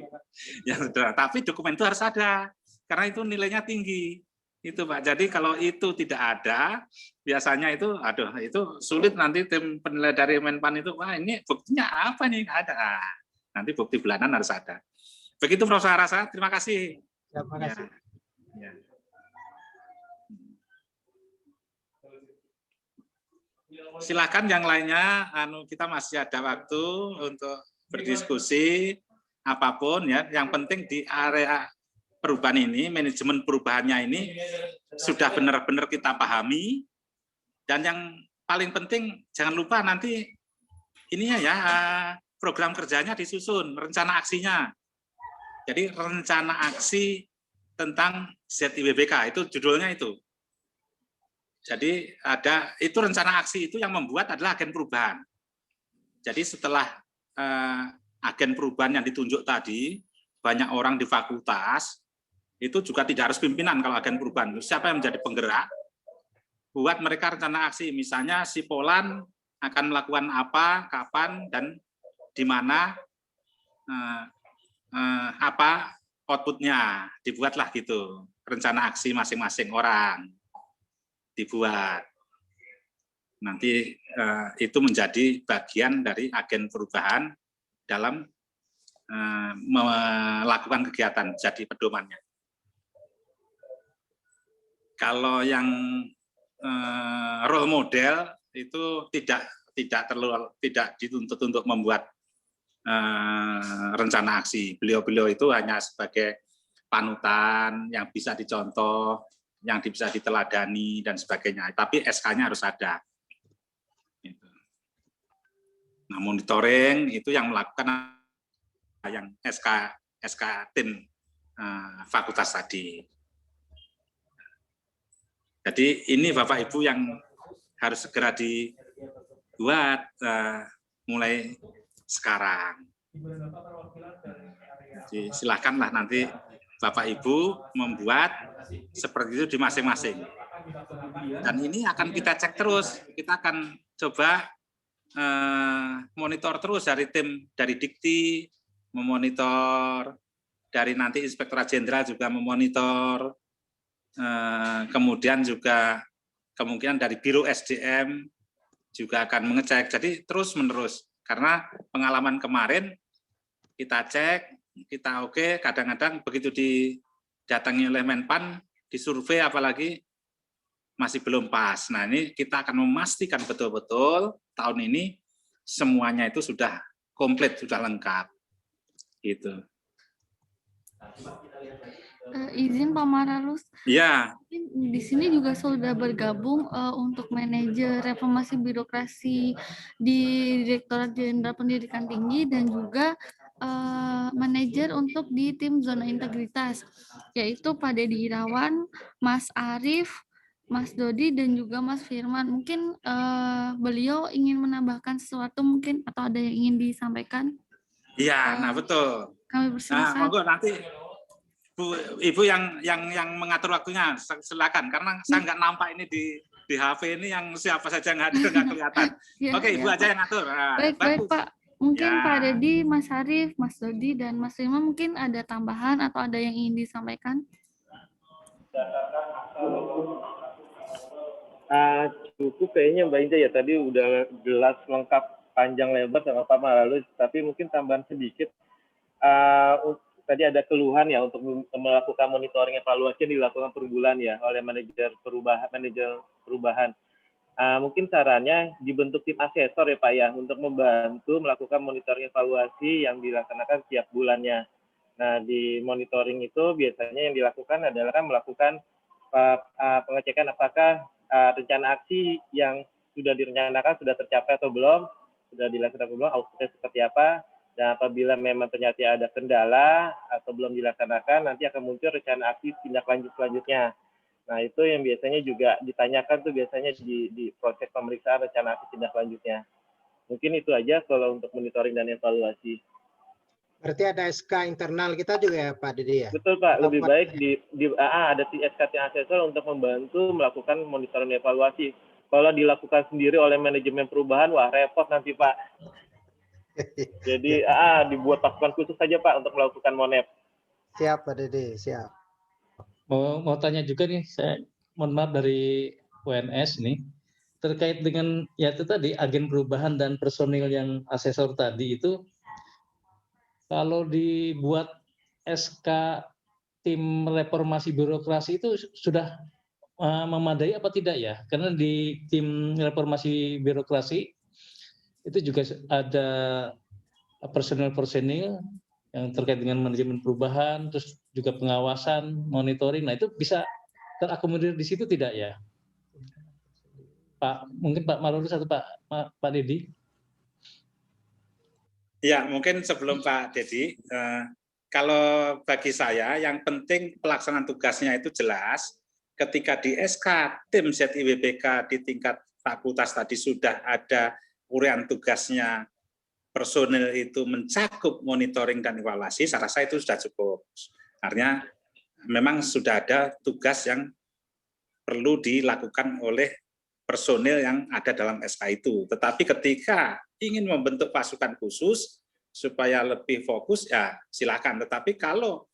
Ya sudah, tapi dokumen itu harus ada karena itu nilainya tinggi. Itu Pak. Jadi kalau itu tidak ada, biasanya itu itu sulit nanti tim penilai dari Menpan itu, wah ini buktinya apa nih? Ada. Nanti bukti bulanan harus ada. Begitu Prof. saya rasa. Terima kasih. Terima kasih. Ya. Silakan yang lainnya, kita masih ada waktu untuk berdiskusi apapun ya. Yang penting di area perubahan ini, manajemen perubahannya ini sudah benar-benar kita pahami, dan yang paling penting jangan lupa nanti ininya ya, program kerjanya disusun, rencana aksinya. Jadi rencana aksi tentang ZIWBK itu judulnya itu. Jadi itu rencana aksi itu yang membuat adalah agen perubahan. Jadi setelah agen perubahan yang ditunjuk tadi, banyak orang di fakultas, itu juga tidak harus pimpinan kalau agen perubahan. Siapa yang menjadi penggerak? Buat mereka rencana aksi. Misalnya si Polan akan melakukan apa, kapan, dan di mana, apa outputnya. Dibuatlah gitu. Rencana aksi masing-masing orang. Dibuat. Nanti itu menjadi bagian dari agen perubahan dalam melakukan kegiatan, jadi pedomannya. Kalau yang role model itu tidak dituntut untuk membuat rencana aksi. Beliau-beliau itu hanya sebagai panutan yang bisa dicontoh, yang bisa diteladani dan sebagainya. Tapi SK-nya harus ada. Nah, monitoring itu yang melakukan yang SK tim fakultas tadi. Jadi ini Bapak Ibu yang harus segera dibuat mulai sekarang. Jadi silakanlah nanti Bapak Ibu membuat seperti itu di masing-masing. Dan ini akan kita cek terus. Kita akan coba monitor terus dari tim, dari Dikti, memonitor, dari nanti Inspektorat Jenderal juga memonitor, kemudian juga kemungkinan dari Biro SDM juga akan mengecek. Jadi terus-menerus. Karena pengalaman kemarin kita cek, kita oke, kadang-kadang begitu datangi oleh Menpan, disurvei apalagi masih belum pas. Nah, ini kita akan memastikan betul-betul tahun ini semuanya itu sudah komplit, sudah lengkap. Gitu. Izin Pak Maralus. Ya. Di sini juga sudah bergabung untuk manajer reformasi birokrasi di Direktorat Jenderal Pendidikan Tinggi dan juga manajer untuk di tim zona integritas, yaitu Pak Dedi Irawan, Mas Arief, Mas Dodi dan juga Mas Firman. Mungkin beliau ingin menambahkan sesuatu mungkin atau ada yang ingin disampaikan? Iya, nah betul. Kami persilakan. Nah, monggo nanti Ibu yang mengatur waktunya, silakan. Karena saya nggak nampak ini di HP ini yang siapa saja nggak kelihatan. Ya, Oke, Ibu aja yang ngatur. Nah, baik Pak. Mungkin ya. Pak Dedi, Mas Arief, Mas Dodi, dan Mas Firman mungkin ada tambahan atau ada yang ingin disampaikan? Cukup kayaknya Mbak Inja ya, tadi udah jelas lengkap panjang lebar sama Pak Maralus, tapi mungkin tambahan sedikit. Tadi ada keluhan ya untuk melakukan monitoring evaluasi yang dilakukan per bulan ya oleh manajer perubahan. Mungkin sarannya dibentuk tim asesor ya Pak ya untuk membantu melakukan monitoring evaluasi yang dilaksanakan setiap bulannya. Nah, di monitoring itu biasanya yang dilakukan adalah melakukan pengecekan apakah rencana aksi yang sudah direncanakan sudah tercapai atau belum, sudah dilaksanakan atau belum, outputnya seperti apa. Dan apabila memang ternyata ada kendala atau belum dilaksanakan, nanti akan muncul rencana aksi tindak lanjut selanjutnya. Nah, itu yang biasanya juga ditanyakan tuh biasanya di proses pemeriksaan rencana aksi tindak lanjutnya. Mungkin itu aja kalau untuk monitoring dan evaluasi. Berarti ada SK internal kita juga ya Pak Dedi ya? Betul Pak, lebih baik ada SK asesor untuk membantu melakukan monitoring dan evaluasi. Kalau dilakukan sendiri oleh manajemen perubahan, wah repot nanti Pak. Jadi dibuat pasukan khusus saja Pak untuk melakukan monep. Siap Pak Dede, siap. Mau tanya juga nih, saya mohon maaf dari UNS nih, terkait dengan ya itu tadi agen perubahan dan personil yang asesor tadi itu, kalau dibuat SK tim reformasi birokrasi itu sudah memadai apa tidak ya? Karena di tim reformasi birokrasi itu juga ada personil-personil yang terkait dengan manajemen perubahan, terus juga pengawasan, monitoring. Nah, itu bisa terakomodir di situ tidak ya? Pak, mungkin Pak Marulus atau Pak Dedi? Ya, mungkin sebelum Pak Dedi, kalau bagi saya yang penting pelaksanaan tugasnya itu jelas. Ketika di SK tim ZIWBK di tingkat fakultas tadi sudah ada uraian tugasnya, personil itu mencakup monitoring dan evaluasi, saya rasa itu sudah cukup. Artinya memang sudah ada tugas yang perlu dilakukan oleh personil yang ada dalam SK itu. Tetapi ketika ingin membentuk pasukan khusus supaya lebih fokus, ya silakan. Tetapi kalau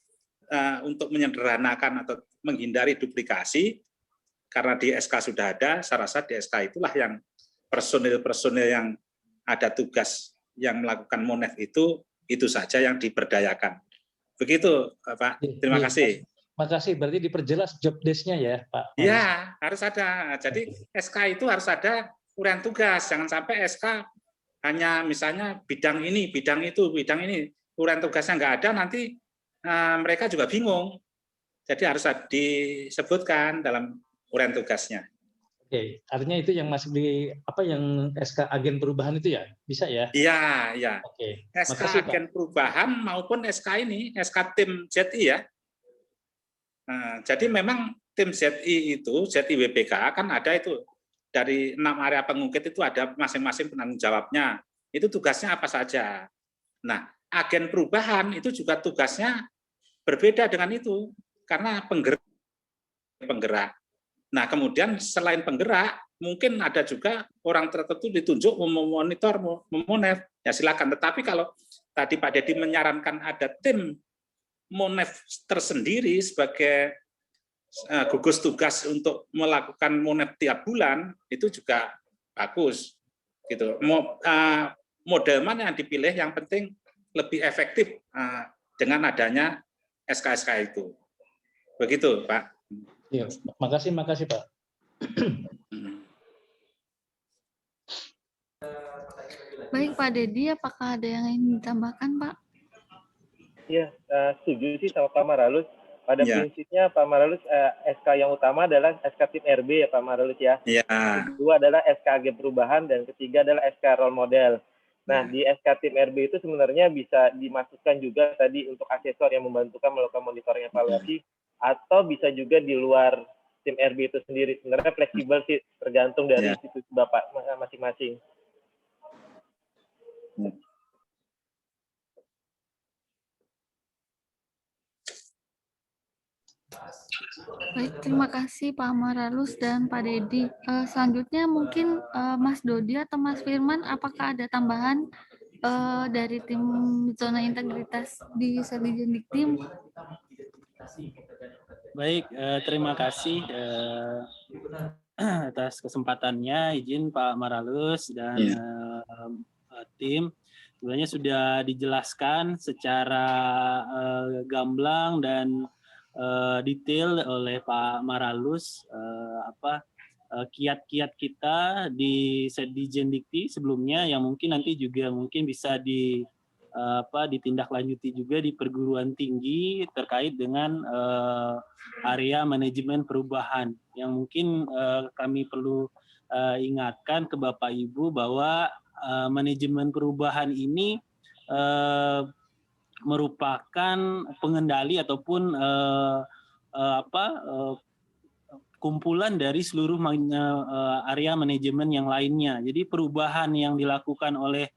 untuk menyederhanakan atau menghindari duplikasi, karena di SK sudah ada, saya rasa di SK itulah yang personil-personil yang ada tugas yang melakukan monef itu saja yang diberdayakan. Begitu, Pak. Terima kasih. Terima kasih. Berarti diperjelas job desk-nya ya, Pak? Ya, harus ada. Jadi SK itu harus ada uraian tugas. Jangan sampai SK hanya misalnya bidang ini, bidang itu, bidang ini. Uraian tugasnya nggak ada, nanti mereka juga bingung. Jadi harus disebutkan dalam uraian tugasnya. Oke, artinya itu yang masuk di apa yang SK agen perubahan itu ya, bisa ya? Iya, iya. Oke. SK Makasih, agen perubahan maupun SK ini, SK tim ZI ya. Nah, jadi memang tim ZI itu, ZIWBK kan ada itu dari 6 area pengungkit itu ada masing-masing penanggung jawabnya. Itu tugasnya apa saja. Nah, agen perubahan itu juga tugasnya berbeda dengan itu karena penggerak. Nah, kemudian selain penggerak, mungkin ada juga orang tertentu ditunjuk memonitor, memonef, ya silakan. Tetapi kalau tadi Pak Dedi menyarankan ada tim monef tersendiri sebagai gugus tugas untuk melakukan monef tiap bulan, itu juga bagus. Gitu. Model mana yang dipilih, yang penting lebih efektif dengan adanya SK-SK itu. Begitu, Pak. Iya, makasih Pak. Baik Pak Dedi, apakah ada yang ingin ditambahkan Pak? Iya, setuju sih sama Pak Maralus. Pada Ya. prinsipnya Pak Maralus, SK yang utama adalah SK tim RB ya Pak Maralus ya. Iya. Kedua adalah SK agen perubahan dan ketiga adalah SK role model. Nah, di SK tim RB itu sebenarnya bisa dimasukkan juga tadi untuk asesor yang membantukan melakukan monitoring evaluasi, atau bisa juga di luar tim RB itu sendiri. Sebenarnya fleksibel sih, tergantung dari institusi Bapak masing-masing. Baik, terima kasih Pak Maralus dan Pak Dedi. Selanjutnya mungkin Mas Dodi atau Mas Firman, apakah ada tambahan dari tim zona integritas di Sedijen Dikti? Baik, terima kasih atas kesempatannya. Izin Pak Maralus dan tim. Sebenarnya sudah dijelaskan secara gamblang dan detail oleh Pak Maralus kiat-kiat kita di Sedijen Dikti sebelumnya, yang mungkin nanti juga mungkin bisa ditindaklanjuti juga di perguruan tinggi terkait dengan area manajemen perubahan, yang mungkin kami perlu ingatkan ke Bapak Ibu bahwa manajemen perubahan ini merupakan pengendali ataupun kumpulan dari seluruh area manajemen yang lainnya. Jadi perubahan yang dilakukan oleh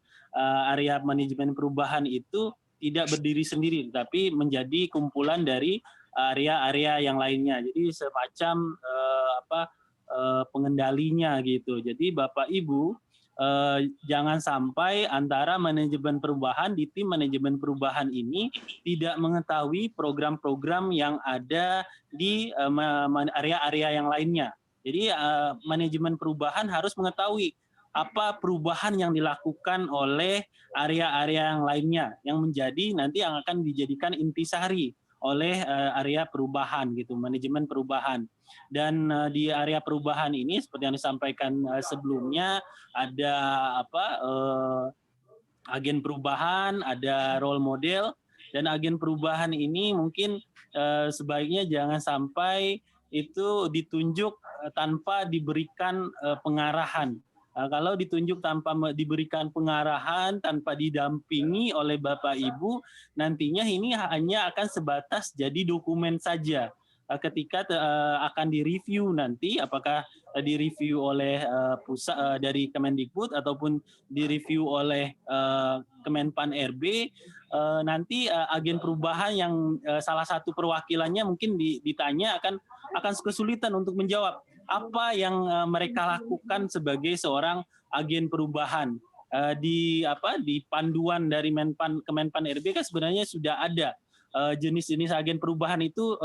area manajemen perubahan itu tidak berdiri sendiri, tapi menjadi kumpulan dari area-area yang lainnya. Jadi semacam pengendalinya gitu. Jadi Bapak Ibu jangan sampai antara manajemen perubahan di tim manajemen perubahan ini tidak mengetahui program-program yang ada di area-area yang lainnya. Jadi manajemen perubahan harus mengetahui apa perubahan yang dilakukan oleh area-area yang lainnya, yang menjadi nanti yang akan dijadikan intisari oleh area perubahan gitu, manajemen perubahan. Dan di area perubahan ini seperti yang disampaikan sebelumnya, ada agen perubahan, ada role model, dan agen perubahan ini mungkin sebaiknya jangan sampai itu ditunjuk tanpa diberikan pengarahan. Kalau ditunjuk tanpa diberikan pengarahan, tanpa didampingi oleh Bapak Ibu, nantinya ini hanya akan sebatas jadi dokumen saja. Ketika akan direview nanti, apakah direview oleh pusat dari Kemendikbud ataupun direview oleh Kemenpan RB, nanti agen perubahan yang salah satu perwakilannya mungkin ditanya akan kesulitan untuk menjawab apa yang mereka lakukan sebagai seorang agen perubahan. Di panduan dari Kemenpan RB kan sebenarnya sudah ada jenis-jenis agen perubahan itu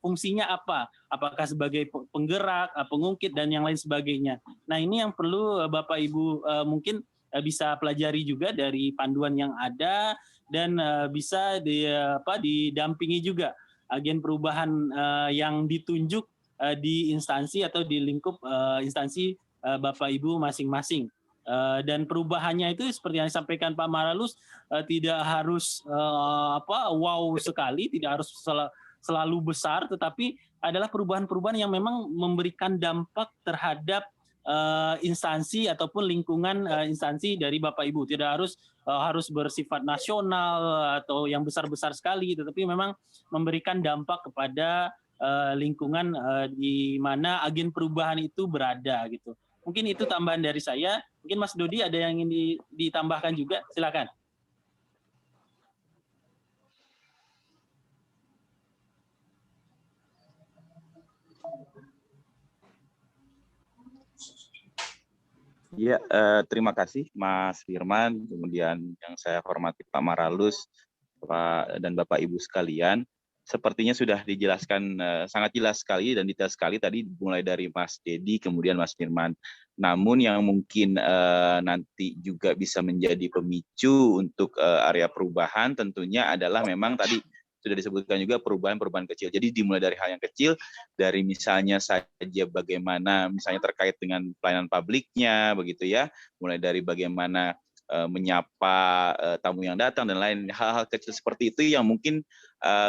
fungsinya apa? Apakah sebagai penggerak, pengungkit, dan yang lain sebagainya. Nah, ini yang perlu Bapak Ibu mungkin bisa pelajari juga dari panduan yang ada, dan bisa didampingi juga agen perubahan yang ditunjuk di instansi atau di lingkup instansi Bapak Ibu masing-masing. Dan perubahannya itu seperti yang disampaikan Pak Maralus, tidak harus wow sekali, tidak harus selalu besar, tetapi adalah perubahan-perubahan yang memang memberikan dampak terhadap instansi ataupun lingkungan instansi dari Bapak Ibu. Tidak harus bersifat nasional atau yang besar-besar sekali, tetapi memang memberikan dampak kepada lingkungan di mana agen perubahan itu berada gitu. Mungkin itu tambahan dari saya. Mungkin Mas Dodi ada yang ingin ditambahkan juga, silakan. Ya, terima kasih Mas Firman, kemudian yang saya hormati Pak Maralus, Pak dan Bapak Ibu sekalian. Sepertinya sudah dijelaskan sangat jelas sekali dan detail sekali tadi, mulai dari Mas Dedi kemudian Mas Firman. Namun yang mungkin nanti juga bisa menjadi pemicu untuk area perubahan tentunya adalah memang tadi sudah disebutkan juga perubahan-perubahan kecil. Jadi dimulai dari hal yang kecil, dari misalnya saja bagaimana misalnya terkait dengan pelayanan publiknya begitu ya, mulai dari bagaimana menyapa tamu yang datang dan lain hal-hal kecil seperti itu yang mungkin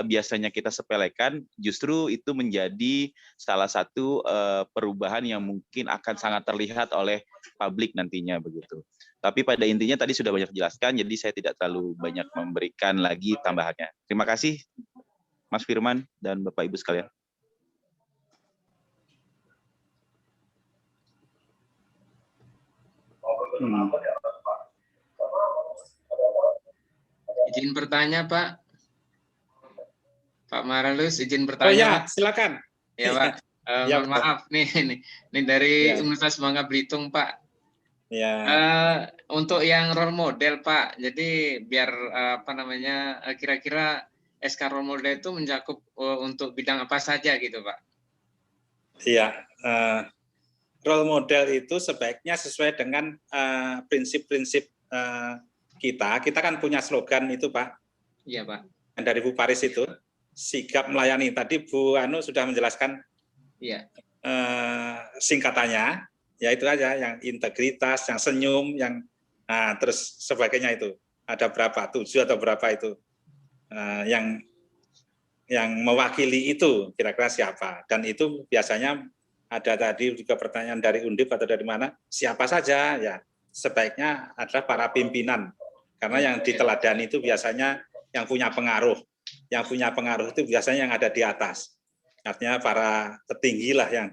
biasanya kita sepelekan, justru itu menjadi salah satu perubahan yang mungkin akan sangat terlihat oleh publik nantinya begitu. Tapi pada intinya tadi sudah banyak dijelaskan, jadi saya tidak terlalu banyak memberikan lagi tambahannya. Terima kasih Mas Firman dan Bapak Ibu sekalian. Izin bertanya, Pak. Pak Maralus, izin bertanya. Oh ya, Pak. silakan. Ya, Pak. Ya, Mohon maaf nih dari Universitas Bangka Belitung, Pak. Ya. Untuk yang role model, Pak. Jadi biar kira-kira SK role model itu mencakup untuk bidang apa saja gitu, Pak? Iya. Role model itu sebaiknya sesuai dengan prinsip-prinsip kita kan punya slogan itu, Pak. Iya, Pak. Dari Bu Paris itu, sigap melayani. Tadi Bu Anu sudah menjelaskan singkatannya, ya itu aja, yang integritas, yang senyum, yang terus sebagainya itu. Ada berapa? 7 atau berapa itu. Yang mewakili itu kira-kira siapa. Dan itu biasanya ada tadi juga pertanyaan dari Undip atau dari mana, siapa saja, ya sebaiknya adalah para pimpinan. Karena yang diteladani itu biasanya yang punya pengaruh. Yang punya pengaruh itu biasanya yang ada di atas. Artinya para petinggi lah yang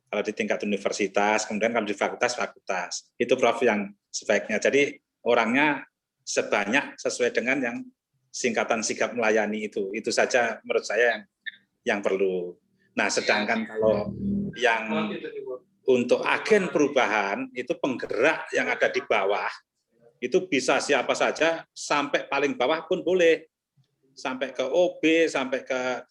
kalau di tingkat universitas, kemudian kalau di fakultas. Itu Prof yang sebaiknya. Jadi orangnya sebanyak sesuai dengan yang singkatan sigap melayani itu. Itu saja menurut saya yang perlu. Nah, sedangkan kalau yang untuk agen perubahan, itu penggerak yang ada di bawah, itu bisa siapa saja, sampai paling bawah pun boleh. Sampai ke OB, sampai ke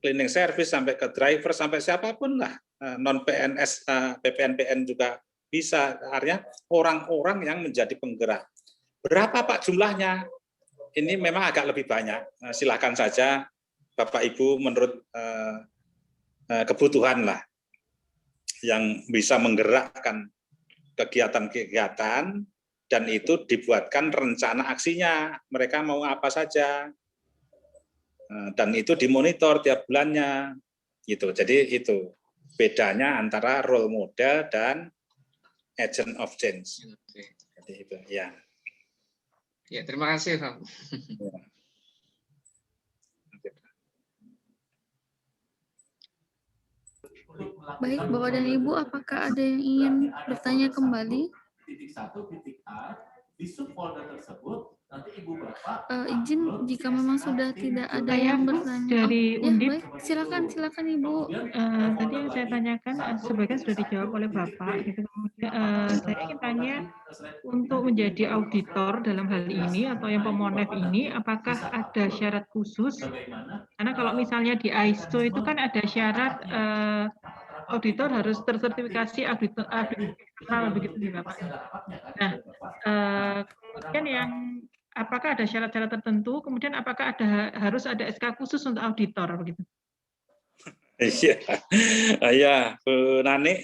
cleaning service, sampai ke driver, sampai siapapun lah. Non-PNS, PPNPN juga bisa. Artinya orang-orang yang menjadi penggerak. Berapa Pak jumlahnya? Ini memang agak lebih banyak. Silakan saja Bapak Ibu menurut kebutuhan lah. Yang bisa menggerakkan kegiatan-kegiatan, dan itu dibuatkan rencana aksinya, mereka mau apa saja, dan itu dimonitor tiap bulannya, gitu. Jadi itu bedanya antara role model dan agent of change. Jadi itu, ya. Ya, terima kasih, Pak. Baik, Bapak dan Ibu, apakah ada yang ingin bertanya kembali? Di subfolder tersebut nanti Ibu Bapak izin jika memang sudah tidak ada yang bertanya. Dari Undip. Baik, silakan Ibu. Tadi yang saya tanyakan sebagian sudah dijawab oleh Bapak. Gitu. Saya ingin tanya, untuk menjadi auditor dalam hal ini atau yang pemonef ini, apakah ada syarat khusus? Karena kalau misalnya di ISO itu kan ada syarat auditor harus tersertifikasi auditor eksternal begitu nih Bapak. Nah, kemudian yang apakah ada syarat-syarat tertentu? Kemudian apakah harus ada SK khusus untuk auditor begitu? Iya, Bu Nani,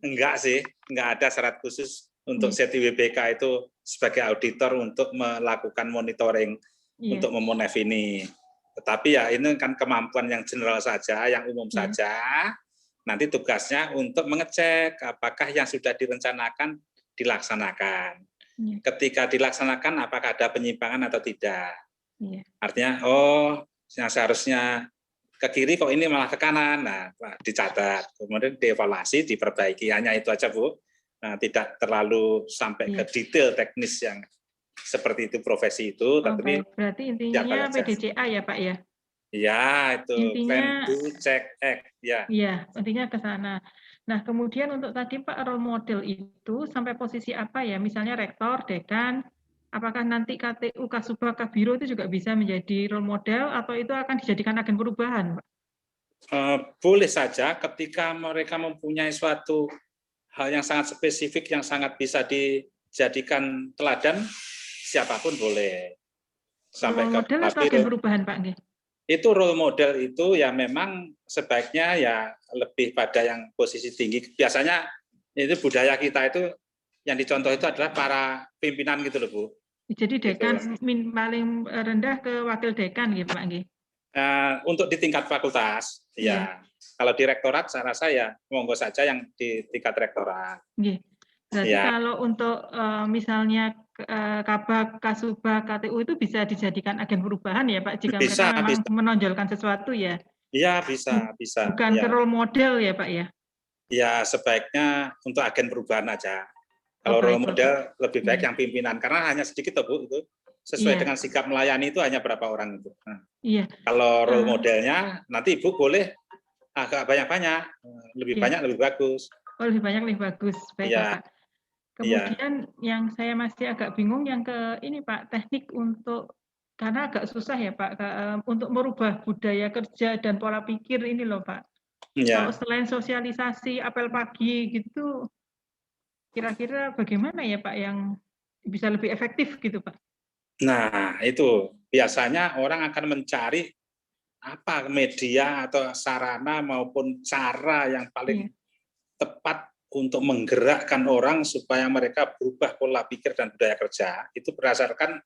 enggak sih, enggak ada syarat khusus untuk CTWBK itu sebagai auditor untuk melakukan monitoring untuk memonef ini. Tetapi ya ini kan kemampuan yang general saja, yang umum saja. Nanti tugasnya untuk mengecek apakah yang sudah direncanakan dilaksanakan. Ketika dilaksanakan apakah ada penyimpangan atau tidak. Artinya, yang seharusnya ke kiri kok ini malah ke kanan. Nah, dicatat. Kemudian dievaluasi, diperbaiki. Hanya itu aja, Bu. Nah, tidak terlalu sampai ke detail teknis yang seperti itu profesi itu. Tapi berarti intinya PDCA ya, Pak ya? Ya, itu intinya, plan, do, check, act. Ya. Iya, intinya ke sana. Nah, kemudian untuk tadi Pak role model itu sampai posisi apa ya? Misalnya rektor, dekan, apakah nanti KTU, Kasubag, Kabiro itu juga bisa menjadi role model atau itu akan dijadikan agen perubahan, Pak? Boleh saja ketika mereka mempunyai suatu hal yang sangat spesifik, yang sangat bisa dijadikan teladan, siapapun boleh. Sampai role model atau agen perubahan, Pak? Itu role model itu ya memang sebaiknya ya lebih pada yang posisi tinggi. Biasanya itu budaya kita itu yang dicontoh itu adalah para pimpinan gitu loh Bu. Jadi dekan paling rendah ke wakil dekan gitu Pak Nggih. Untuk di tingkat fakultas, ya. Kalau di rektorat saya rasa ya monggo saja yang di tingkat rektorat. Nggih. Berarti Ya. kalau untuk misalnya Kabak, Kasubag, KTU itu bisa dijadikan agen perubahan ya Pak, jika Bisa, mereka memang bisa. menonjolkan sesuatu ya? Iya bisa. Bukan ya. ke role model ya Pak ya? Ya sebaiknya untuk agen perubahan aja. Kalau role model lebih baik yang pimpinan, karena hanya sedikit Bu itu. Sesuai dengan sikap melayani itu hanya berapa orang itu. Nah, kalau role modelnya nanti Ibu boleh agak banyak-banyak, lebih banyak lebih bagus. Oh, lebih banyak lebih bagus. Baik Pak. Kemudian yang saya masih agak bingung yang ke ini Pak, teknik untuk, karena agak susah ya Pak, untuk merubah budaya kerja dan pola pikir ini loh Pak. Kalau selain sosialisasi, apel pagi gitu, kira-kira bagaimana ya Pak yang bisa lebih efektif gitu Pak? Nah itu biasanya orang akan mencari apa media atau sarana maupun cara yang paling tepat untuk menggerakkan orang supaya mereka berubah pola pikir dan budaya kerja. Itu berdasarkan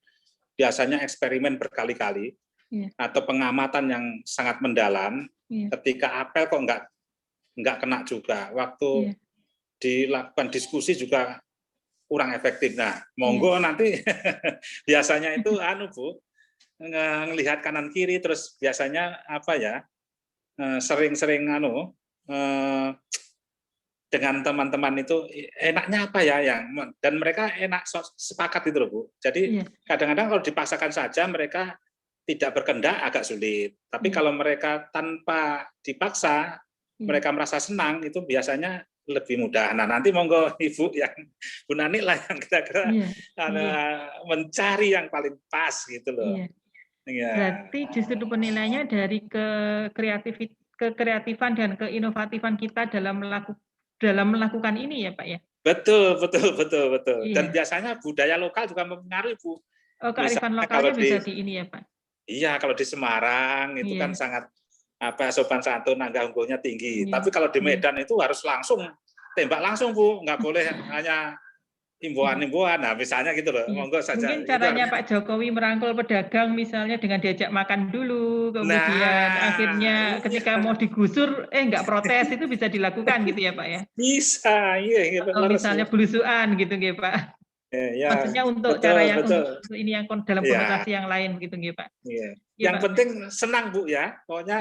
biasanya eksperimen berkali-kali atau pengamatan yang sangat mendalam. Ketika apel kok nggak kena juga, waktu dilakukan diskusi juga kurang efektif. Nah, monggo nanti biasanya itu Bu, ngelihat kanan kiri, terus biasanya apa ya, sering-sering dengan teman-teman itu enaknya apa ya yang, dan mereka enak sepakat itu loh Bu. Jadi kadang-kadang kalau dipaksakan saja mereka tidak berkendak agak sulit. Tapi kalau mereka tanpa dipaksa mereka merasa senang, itu biasanya lebih mudah. Nah nanti monggo Ibu yang Bu Nani lah yang kira-kira mencari yang paling pas gitu loh. Berarti justru penilaiannya dari kekreatifan dan keinovatifan kita dalam melakukan ini ya Pak ya? Betul. Dan biasanya budaya lokal juga mempengaruhi Bu. Oh, kearifan lokalnya bisa di ini ya Pak? Iya, kalau di Semarang itu kan sangat sopan santun, nangga unggulnya tinggi. Tapi kalau di Medan itu harus langsung tembak langsung Bu, nggak boleh hanya himbauan-himbauan. Nah, misalnya gitu loh. Monggo saja. Mungkin caranya Pak Jokowi merangkul pedagang misalnya dengan diajak makan dulu, kemudian akhirnya ketika mau digusur nggak protes, itu bisa dilakukan gitu ya Pak ya? Bisa, iya. Atau misalnya belusuan gitu nggih Pak. Maksudnya untuk cara yang untuk ini yang dalam konotasi yang lain gitu nggih Pak. Yang penting senang Bu ya, pokoknya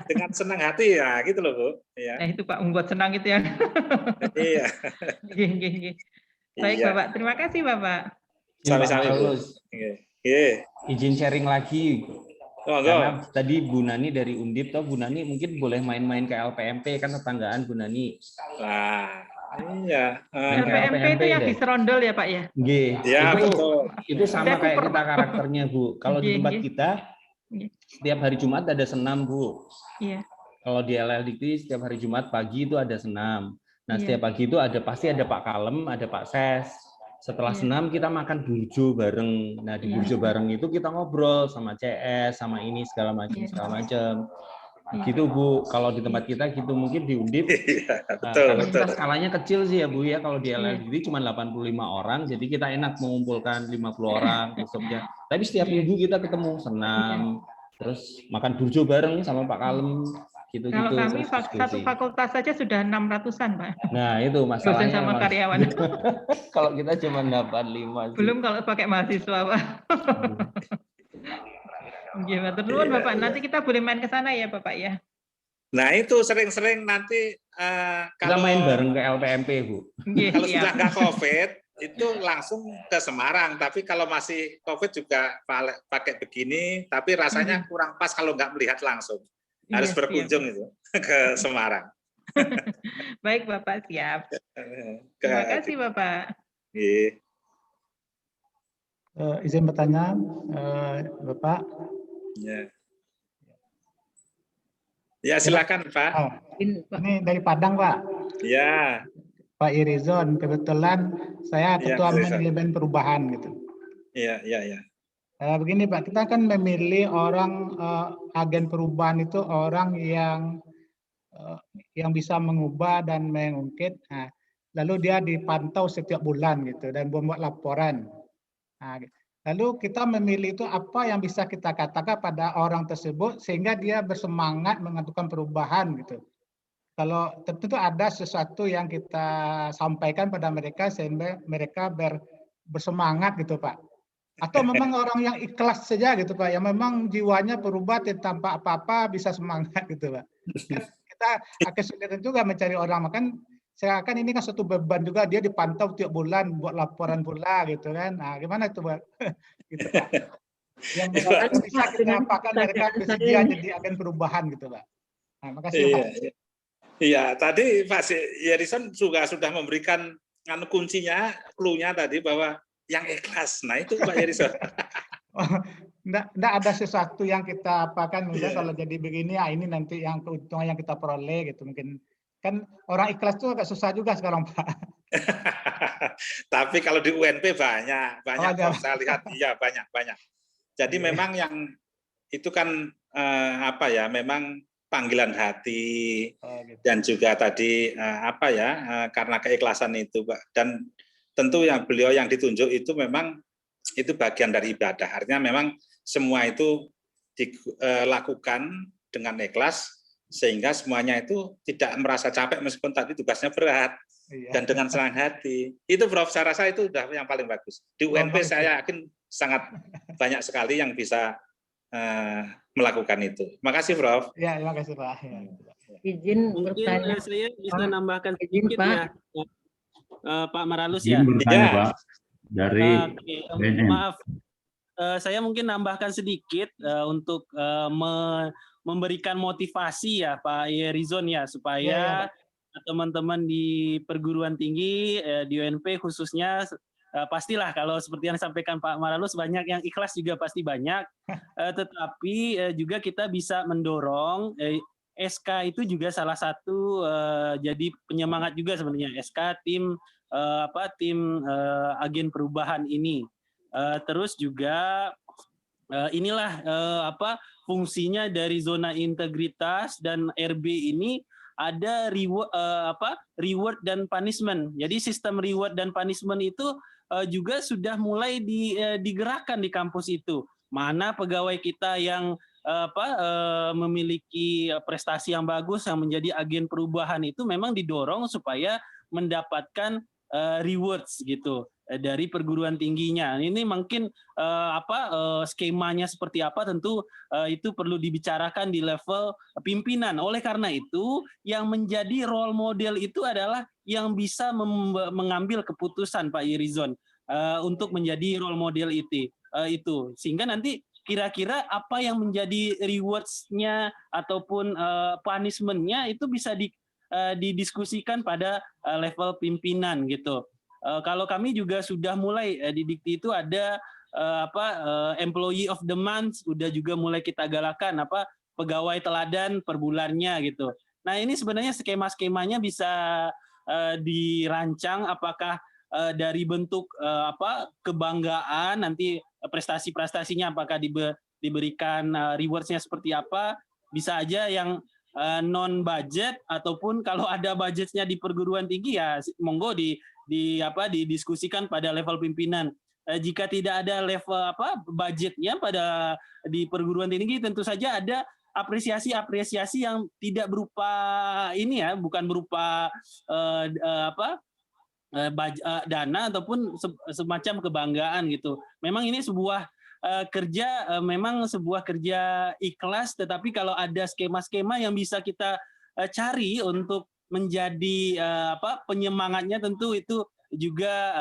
dengan senang hati ya gitu loh Bu. Nah itu Pak, membuat senang itu ya. Iya. Gih. Baik Bapak, terima kasih Bapak. Sama-sama Bu. Izin sharing lagi. Karena tadi Bu Nani dari Undip, Bu Nani mungkin boleh main-main ke LPMP, kan tetanggaan Bu Nani. Iya. LPMP itu yang di Serondol ya Pak ya? Iya, betul. Itu sama kayak kita karakternya Bu. Kalau di tempat kita, setiap hari Jumat ada senam Bu. Iya. Kalau di LLDT setiap hari Jumat pagi itu ada senam. Nah setiap pagi itu pasti ada Pak Kalem, ada Pak Ses. Setelah senam kita makan burjo bareng. Nah di burjo bareng itu kita ngobrol sama CS, sama ini segala macam. Gitu Bu. Kalau di tempat kita gitu, mungkin di Undip. Karena kita skalanya kecil sih ya Bu ya. Kalau di LLDT cuma 85 orang, jadi kita enak mengumpulkan 50 orang besoknya. Tapi setiap minggu kita ketemu senam, terus makan burjo bareng sama Pak Kalem. Gitu, kalau kami satu fakultas saja sudah 600-an Pak. Nah itu masalahnya. Dosen sama karyawan. Kalau kita cuma 85. Belum kalau pakai mahasiswa Pak. Gimana terus Bapak? Nanti kita boleh main ke sana ya Bapak ya. Nah itu sering-sering nanti kalau kita main bareng ke LPMP Bu. Kalau sudah nggak COVID itu langsung ke Semarang. Tapi kalau masih COVID juga pakai begini, tapi rasanya kurang pas kalau nggak melihat langsung. Harus berkunjung itu ke Semarang. Baik Bapak, siap. Terima kasih Bapak. Izin bertanya Bapak. Ya silakan Pak. Ini dari Padang Pak. Ya. Pak Irizon, kebetulan saya ketua manajemen perubahan gitu. Iya. Begini Pak, kita kan memilih orang agen perubahan itu orang yang bisa mengubah dan mengungkit. Nah, lalu dia dipantau setiap bulan gitu dan membuat laporan. Nah, lalu kita memilih itu apa yang bisa kita katakan pada orang tersebut sehingga dia bersemangat menentukan perubahan gitu. Kalau tentu ada sesuatu yang kita sampaikan pada mereka sehingga mereka bersemangat gitu Pak. Atau memang orang yang ikhlas saja gitu Pak, yang memang jiwanya berubah tanpa apa-apa bisa semangat gitu Pak. Kan kita akan kesulitan juga mencari orang, makan seakan ini kan suatu beban juga, dia dipantau tiap bulan buat laporan pula gitu kan. Nah gimana itu Pak? Gitu Pak. Yang bisa kita apakan mereka bersedia jadi agen perubahan gitu Pak. Nah, makasih Pak. Iya, tadi Pak Yerison juga sudah memberikan kuncinya, clue-nya tadi bahwa yang ikhlas. Nah itu Pak Yerison. Enggak ada sesuatu yang kita apakan, misalnya kalau jadi begini, ya ini nanti yang keuntungan yang kita peroleh gitu. Mungkin kan orang ikhlas itu agak susah juga sekarang Pak. Tapi kalau di UNP banyak saya lihat, iya banyak. Jadi memang yang itu kan memang panggilan hati dan juga tadi karena keikhlasan itu Pak. Dan tentu yang beliau yang ditunjuk itu memang itu bagian dari ibadah. Artinya memang semua itu dilakukan dengan ikhlas sehingga semuanya itu tidak merasa capek meskipun tadi tugasnya berat dan dengan senang hati. Itu Prof, saya rasa itu sudah yang paling bagus. Di UNP saya yakin sangat banyak sekali yang bisa melakukan itu. Makasih Prof. Ya, terima kasih Pak. Izin bertanya. Saya bisa nambahkan sedikit ya. Pak Maralus ya. Bertanya, Pak, dari maaf, saya mungkin nambahkan sedikit untuk memberikan motivasi ya Pak Yerizon ya supaya teman-teman di perguruan tinggi di UNP khususnya pastilah kalau seperti yang disampaikan Pak Maralus banyak yang ikhlas juga pasti banyak, tetapi juga kita bisa mendorong SK itu juga salah satu jadi penyemangat juga sebenarnya SK tim agen perubahan ini. Terus juga inilah fungsinya dari zona integritas dan RB ini ada reward dan punishment. Jadi sistem reward dan punishment itu juga sudah mulai digerakkan di kampus itu. Mana pegawai kita yang memiliki prestasi yang bagus yang menjadi agen perubahan itu memang didorong supaya mendapatkan rewards gitu dari perguruan tingginya. Ini mungkin skemanya seperti apa tentu itu perlu dibicarakan di level pimpinan. Oleh karena itu yang menjadi role model itu adalah yang bisa mengambil keputusan Pak Yerizon untuk menjadi role model itu sehingga nanti kira-kira apa yang menjadi rewards-nya ataupun punishment-nya itu bisa didiskusikan pada level pimpinan gitu. Kalau kami juga sudah mulai di Dikti itu ada employee of the month, sudah juga mulai kita galakan pegawai teladan per bulannya gitu. Nah ini sebenarnya skema-skemanya bisa dirancang apakah dari bentuk kebanggaan nanti prestasi-prestasinya apakah diberikan rewards-nya seperti apa, bisa aja yang non budget ataupun kalau ada budgetnya di perguruan tinggi ya monggo didiskusikan pada level pimpinan. Jika tidak ada level budgetnya di perguruan tinggi tentu saja ada apresiasi yang tidak berupa bukan berupa dana ataupun semacam kebanggaan gitu. Memang ini sebuah memang sebuah kerja ikhlas, tetapi kalau ada skema-skema yang bisa kita cari untuk menjadi penyemangatnya tentu itu juga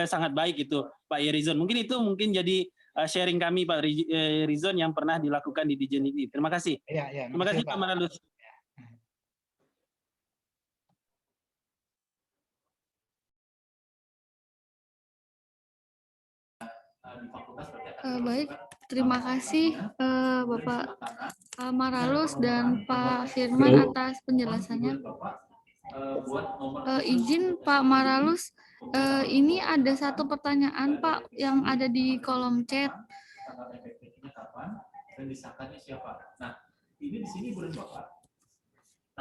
sangat baik itu Pak Yerizon. Mungkin itu jadi sharing kami Pak Yerizon yang pernah dilakukan di Dijen ini. Terima kasih. Terima kasih Pak Maralus. Baik, terima kasih Bapak Maralus dan Pak Firman atas penjelasannya. Izin Pak Maralus, Ini ada satu pertanyaan Pak yang ada di kolom chat. Tanggal efektifnya kapan dan disahkannya siapa. Nah, ini di sini boleh Bapak.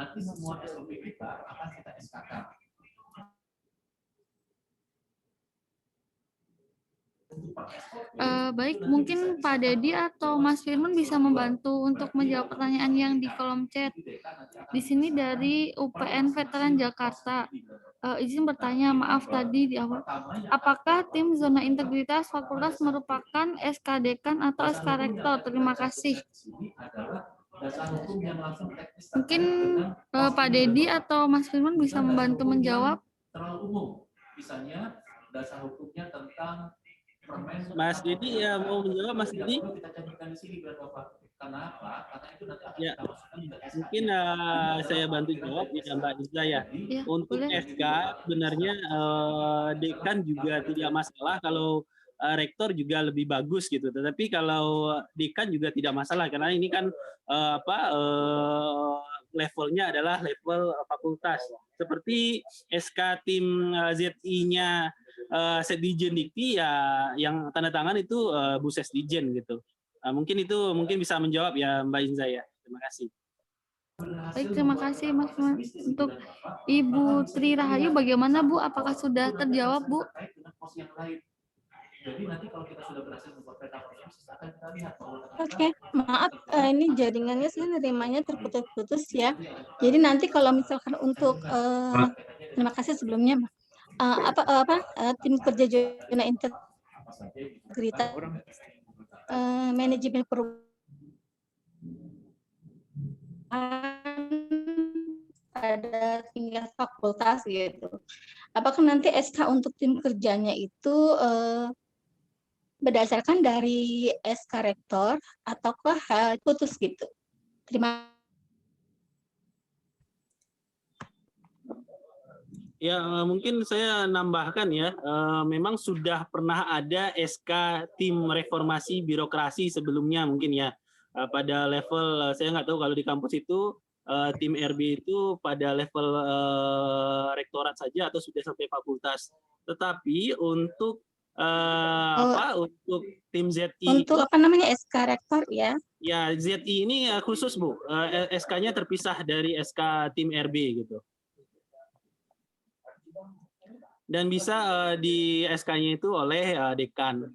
Nanti semua SOP kita akan kita SK-kan. Baik, mungkin Pak Dedi atau Mas Firman bisa membantu untuk menjawab pertanyaan yang di kolom chat. Di sini dari UPN Veteran Jakarta. Izin bertanya, maaf tadi di awal. Apakah tim zona integritas fakultas merupakan SK Dekan atau SK Rektor? Terima kasih. Mungkin Pak Dedi atau Mas Firman bisa membantu menjawab. Terlalu umum. Misalnya dasar hukumnya tentang Mas Dedi ya mau menjawab Mas Dedi? kita cantumkan di sini biar Bapak. Karena apa? Karena itu nanti akan Ya, kita masukkan di SK. mungkin saya bantu jawab ya Mbak Iza ya. Untuk SK sebenarnya dekan juga tidak masalah, kalau rektor juga lebih bagus gitu. Tetapi kalau dekan juga tidak masalah karena ini kan levelnya adalah level fakultas. Seperti SK tim ZI-nya Setdijen Dikti ya yang tanda tangan itu Bu Sesdijen gitu. Mungkin bisa menjawab ya Mbak Inza ya. Terima kasih. Baik, terima kasih Mas Firman. Untuk Ibu Tri Rahayu bagaimana Bu? Apakah sudah terjawab Bu? Jadi nanti kalau kita sudah berhasil membuat peta proses akan kita lihat bahwa Oke, maaf ini jaringannya saya nerimanya terputus-putus ya. Jadi nanti kalau misalkan untuk terima kasih sebelumnya tim kerja zona integritas manajemen pada tingkat fakultas gitu. Apakah nanti SK untuk tim kerjanya itu berdasarkan dari SK Rektor ataukah putus gitu? Terima kasih. Ya, mungkin saya nambahkan ya, memang sudah pernah ada SK tim reformasi birokrasi sebelumnya mungkin ya, pada level, saya nggak tahu kalau di kampus itu, tim RB itu pada level rektorat saja atau sudah sampai fakultas. Tetapi untuk untuk tim ZI untuk apa namanya SK Rektor ya? Ya, ZI ini khusus Bu, SK-nya terpisah dari SK tim RB gitu. Dan bisa di SK-nya itu oleh dekan.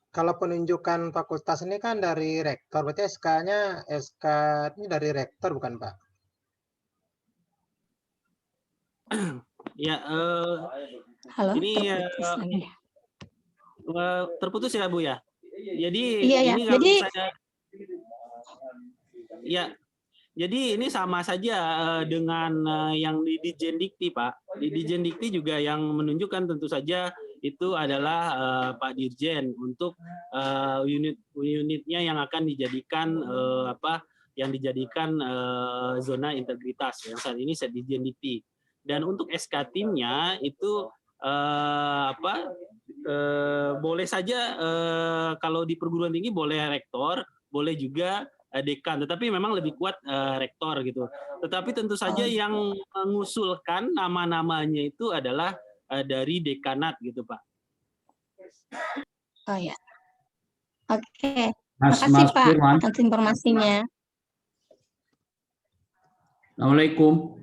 Kalau penunjukan fakultas ini kan dari rektor, berarti SK-nya ini dari rektor bukan Pak? Ya, halo, ini terputus ya Bu ya. Jadi iya, ini ya. kalau saya ya, jadi ini sama saja dengan yang di Dijen Dikti Pak. Di Dijen Dikti juga yang menunjukkan tentu saja itu adalah Pak Dirjen untuk unitnya yang akan dijadikan zona integritas yang saat ini Setdijen Dikti. Dan untuk SK timnya itu boleh saja kalau di perguruan tinggi boleh rektor, boleh juga dekan, tetapi memang lebih kuat rektor gitu. Tetapi tentu saja yang mengusulkan nama-namanya itu adalah dari dekanat gitu Pak. Oh ya, oke. Makasih Pak atas informasinya. Assalamualaikum.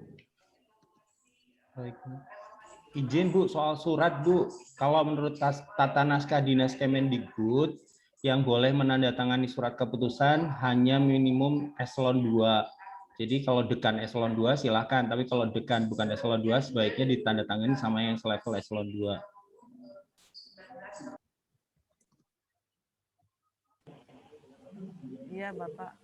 Izin Bu, soal surat Bu, kalau menurut tata naskah Dinas Kemendikbud, yang boleh menandatangani surat keputusan hanya minimum eselon 2. Jadi kalau dekan eselon 2 silakan, tapi kalau dekan bukan eselon 2 sebaiknya ditandatangani sama yang selevel eselon 2. Iya Bapak,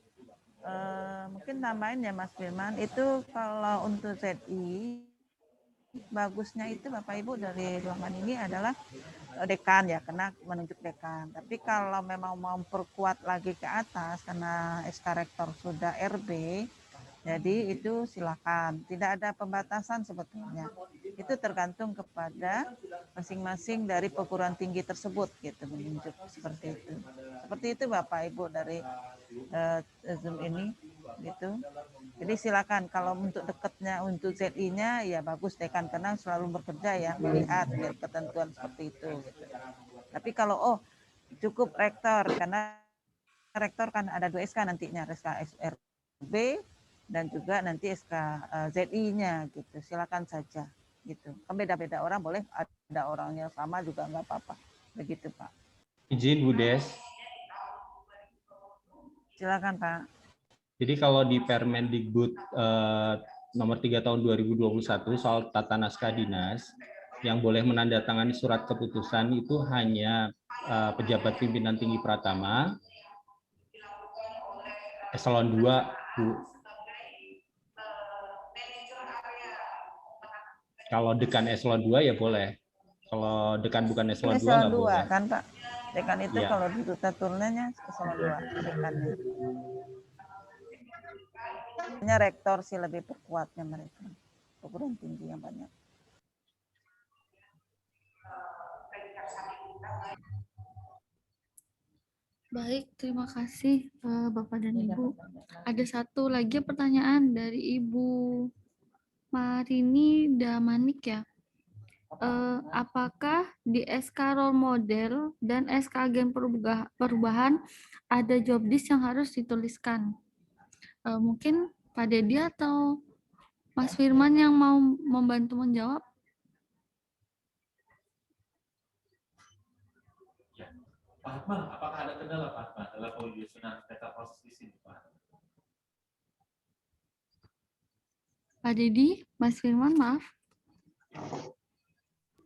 mungkin tambahin ya Mas Firman, itu kalau untuk ZI, bagusnya itu Bapak Ibu dari ruangan ini adalah dekan ya, kena menunjuk dekan. Tapi kalau memang mau memperkuat lagi ke atas karena SK Rektor sudah RB, jadi itu silakan. Tidak ada pembatasan sebetulnya. Itu tergantung kepada masing-masing dari perguruan tinggi tersebut gitu menunjuk seperti itu. Seperti itu Bapak Ibu dari Zoom ini. gitu. Jadi silakan kalau untuk dekatnya untuk ZI-nya ya bagus dekan karena selalu bekerja ya melihat ketentuan seperti itu. Gitu. Tapi kalau cukup rektor karena rektor kan ada 2 SK nantinya, SK SRB dan juga nanti SK ZI-nya gitu. Silakan saja gitu. Kan beda-beda orang boleh ada orangnya sama juga nggak apa-apa. Begitu Pak. Izin Bu Des. Silakan Pak. Jadi kalau di Permendikbud nomor 3 tahun 2021 soal tata naskah dinas, yang boleh menandatangani surat keputusan itu hanya pejabat pimpinan tinggi Pratama, eselon 2, Bu. Kalau dekan eselon 2 ya boleh. Kalau dekan bukan eselon 2 nggak boleh. Kan Pak. Dekan itu ya. kalau di turunannya eselon 2 dekannya. Hanya rektor sih lebih berkuatnya mereka. Perguruan tinggi yang banyak. Baik, terima kasih Bapak dan Ibu. Ada satu lagi pertanyaan dari Ibu Marini Damanik ya. Apakah di SK role model dan SK agen perubahan ada job list yang harus dituliskan? Mungkin Pak Dedi atau Mas Firman yang mau membantu menjawab? Pak Akmal, apakah ada kendala Pak Akmal dalam penyusunan peta proses di sini Pak? Pak Dedi, Mas Firman, maaf.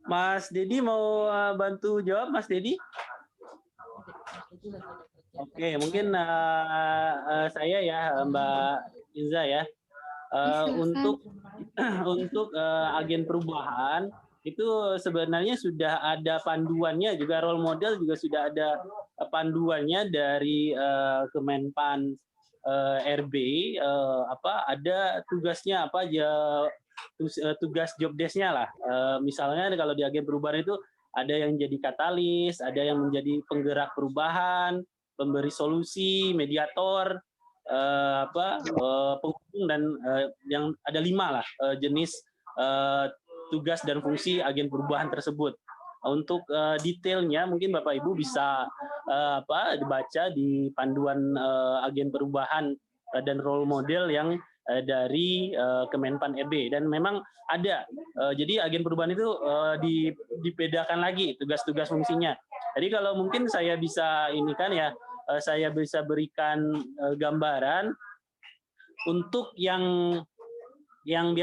Mas Dedi mau bantu jawab, Mas Dedi? Oke, mungkin saya ya, Mbak Inza ya. Untuk agen perubahan itu sebenarnya sudah ada panduannya, juga role model juga sudah ada panduannya dari Kemenpan RB, ada tugasnya apa aja, tugas job desk-nya lah. Misalnya kalau di agen perubahan itu ada yang jadi katalis, ada yang menjadi penggerak perubahan, pemberi solusi, mediator, penghubung, dan yang ada 5 lah jenis tugas dan fungsi agen perubahan tersebut. Untuk detailnya mungkin Bapak Ibu bisa dibaca di panduan agen perubahan dan role model yang dari Kemenpan RB, dan memang ada. Jadi agen perubahan itu dibedakan lagi tugas-tugas fungsinya. Jadi kalau mungkin saya bisa saya bisa berikan gambaran untuk yang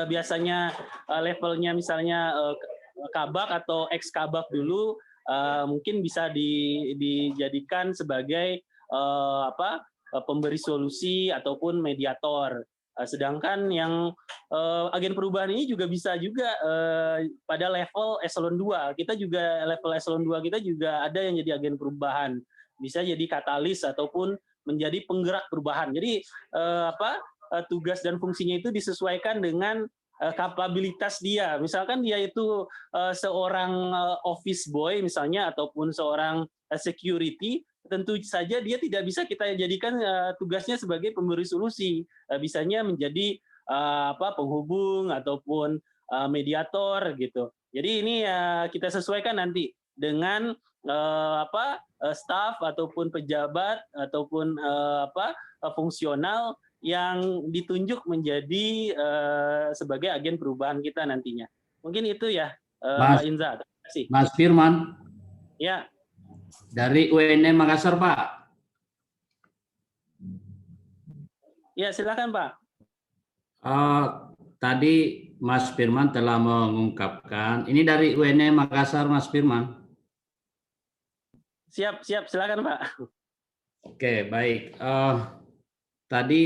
biasanya levelnya misalnya kabak atau ex kabak dulu, mungkin bisa dijadikan sebagai pemberi solusi ataupun mediator. Sedangkan yang agen perubahan ini juga bisa juga pada level eselon 2. Kita juga level eselon 2 kita juga ada yang jadi agen perubahan. Bisa jadi katalis ataupun menjadi penggerak perubahan. Jadi tugas dan fungsinya itu disesuaikan dengan kapabilitas dia. Misalkan dia itu seorang office boy misalnya ataupun seorang security, tentu saja dia tidak bisa kita jadikan tugasnya sebagai pemberi solusi. Bisanya menjadi penghubung ataupun mediator gitu. Jadi ini kita sesuaikan nanti dengan staf ataupun pejabat ataupun fungsional yang ditunjuk menjadi sebagai agen perubahan kita nantinya. Mungkin itu ya, Mbak Inza. Terima kasih. Mas Firman. Ya. Dari UNM Makassar, Pak. Ya, silakan Pak. Tadi Mas Firman telah mengungkapkan, ini dari UNM Makassar, Mas Firman. Siap, silakan Pak. Oke, baik. Tadi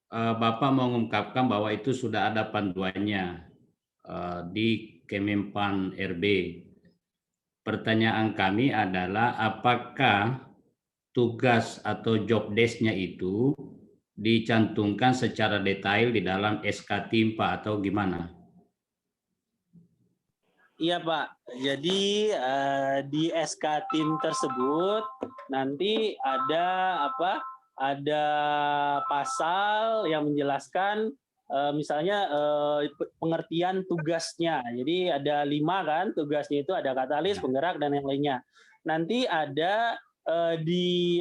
Bapak mengungkapkan bahwa itu sudah ada panduannya di Kemenpan RB. Pertanyaan kami adalah apakah tugas atau job desk-nya itu dicantumkan secara detail di dalam SK Timpa atau gimana? Iya Pak, jadi di SK tim tersebut nanti ada ada pasal yang menjelaskan misalnya pengertian tugasnya. Jadi ada 5 kan tugasnya itu, ada katalis, penggerak dan yang lainnya. Nanti ada di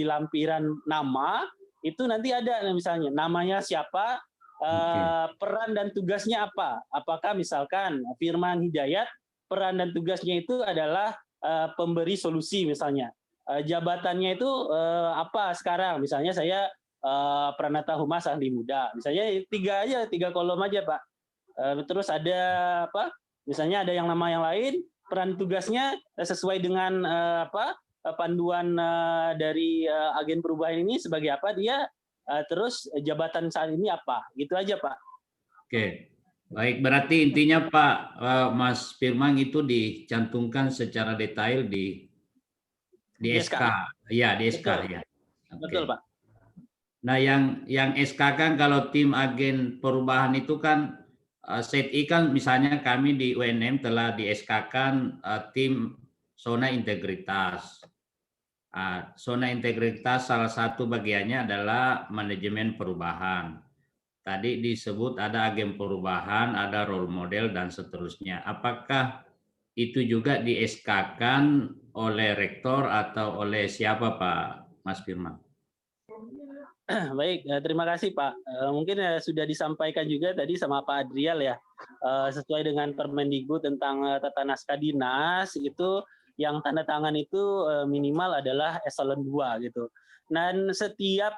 lampiran nama itu nanti ada misalnya namanya siapa, peran dan tugasnya apa. Apakah misalkan Firman Hidayat peran dan tugasnya itu adalah pemberi solusi misalnya. Jabatannya itu apa sekarang? Misalnya saya Pranata Humas Ahli Muda. Misalnya 3 kolom aja, Pak. Terus ada apa? Misalnya ada yang nama yang lain, peran tugasnya sesuai dengan panduan dari agen perubahan ini sebagai apa dia, terus jabatan saat ini apa. Gitu aja, Pak. Oke. Baik, berarti intinya Pak Mas Firman itu dicantumkan secara detail di SK. Ya, di SK ya. Betul, Pak. Nah, yang SK kan kalau tim agen perubahan itu kan SETI kan misalnya kami di UNM telah di SK-kan tim zona integritas. Zona integritas salah satu bagiannya adalah manajemen perubahan. Tadi disebut ada agen perubahan, ada role model dan seterusnya. Apakah itu juga di SK-kan oleh rektor atau oleh siapa Pak Mas Firman? Baik, terima kasih Pak. Mungkin sudah disampaikan juga tadi sama Pak Adrial ya, sesuai dengan Permendikbud tentang tata naskah dinas itu yang tanda tangan itu minimal adalah eselon 2 gitu. Dan setiap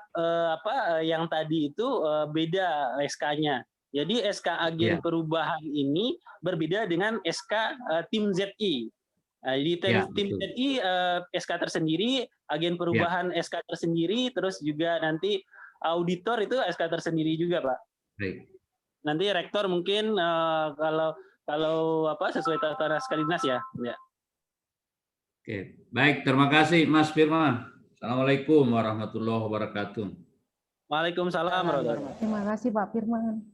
yang tadi itu beda SK-nya. Jadi SK agen perubahan ini berbeda dengan SK tim ZI. Di tim ZI SK tersendiri, agen perubahan SK tersendiri, terus juga nanti auditor itu SK tersendiri juga, Pak. Baik. Nanti rektor mungkin kalau sesuai tata naskah dinas ya. Oke, baik, terima kasih Mas Firman. Assalamualaikum warahmatullahi wabarakatuh. Waalaikumsalam warahmatullahi wabarakatuh. Terima kasih Pak Firman.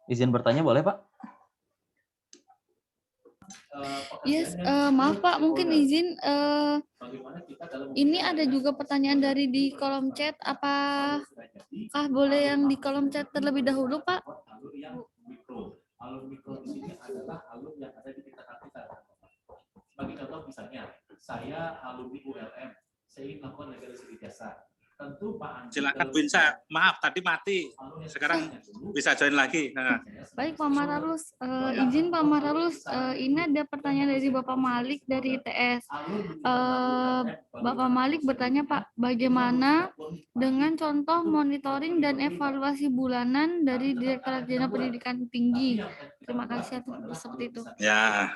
Izin bertanya boleh Pak? Yes, maaf Pak, mungkin izin. Ini ada juga pertanyaan dari di kolom chat. Apakah boleh yang di kolom chat terlebih dahulu, Pak? Alur mikro di sini adalah alur yang ada di kita. Sebagai contoh misalnya, saya alumni ULM, saya ingin melakukan legalisasi jasa. Tentu Pak Andi, silakan bisa, maaf tadi mati, sekarang bisa join lagi. Baik Pak Maralus, izin Pak Maralus, ini ada pertanyaan dari Bapak Malik dari ITS. Bapak Malik bertanya Pak, bagaimana dengan contoh monitoring dan evaluasi bulanan dari Direktorat Jenderal Pendidikan Tinggi? Terima kasih atas seperti itu. Ya,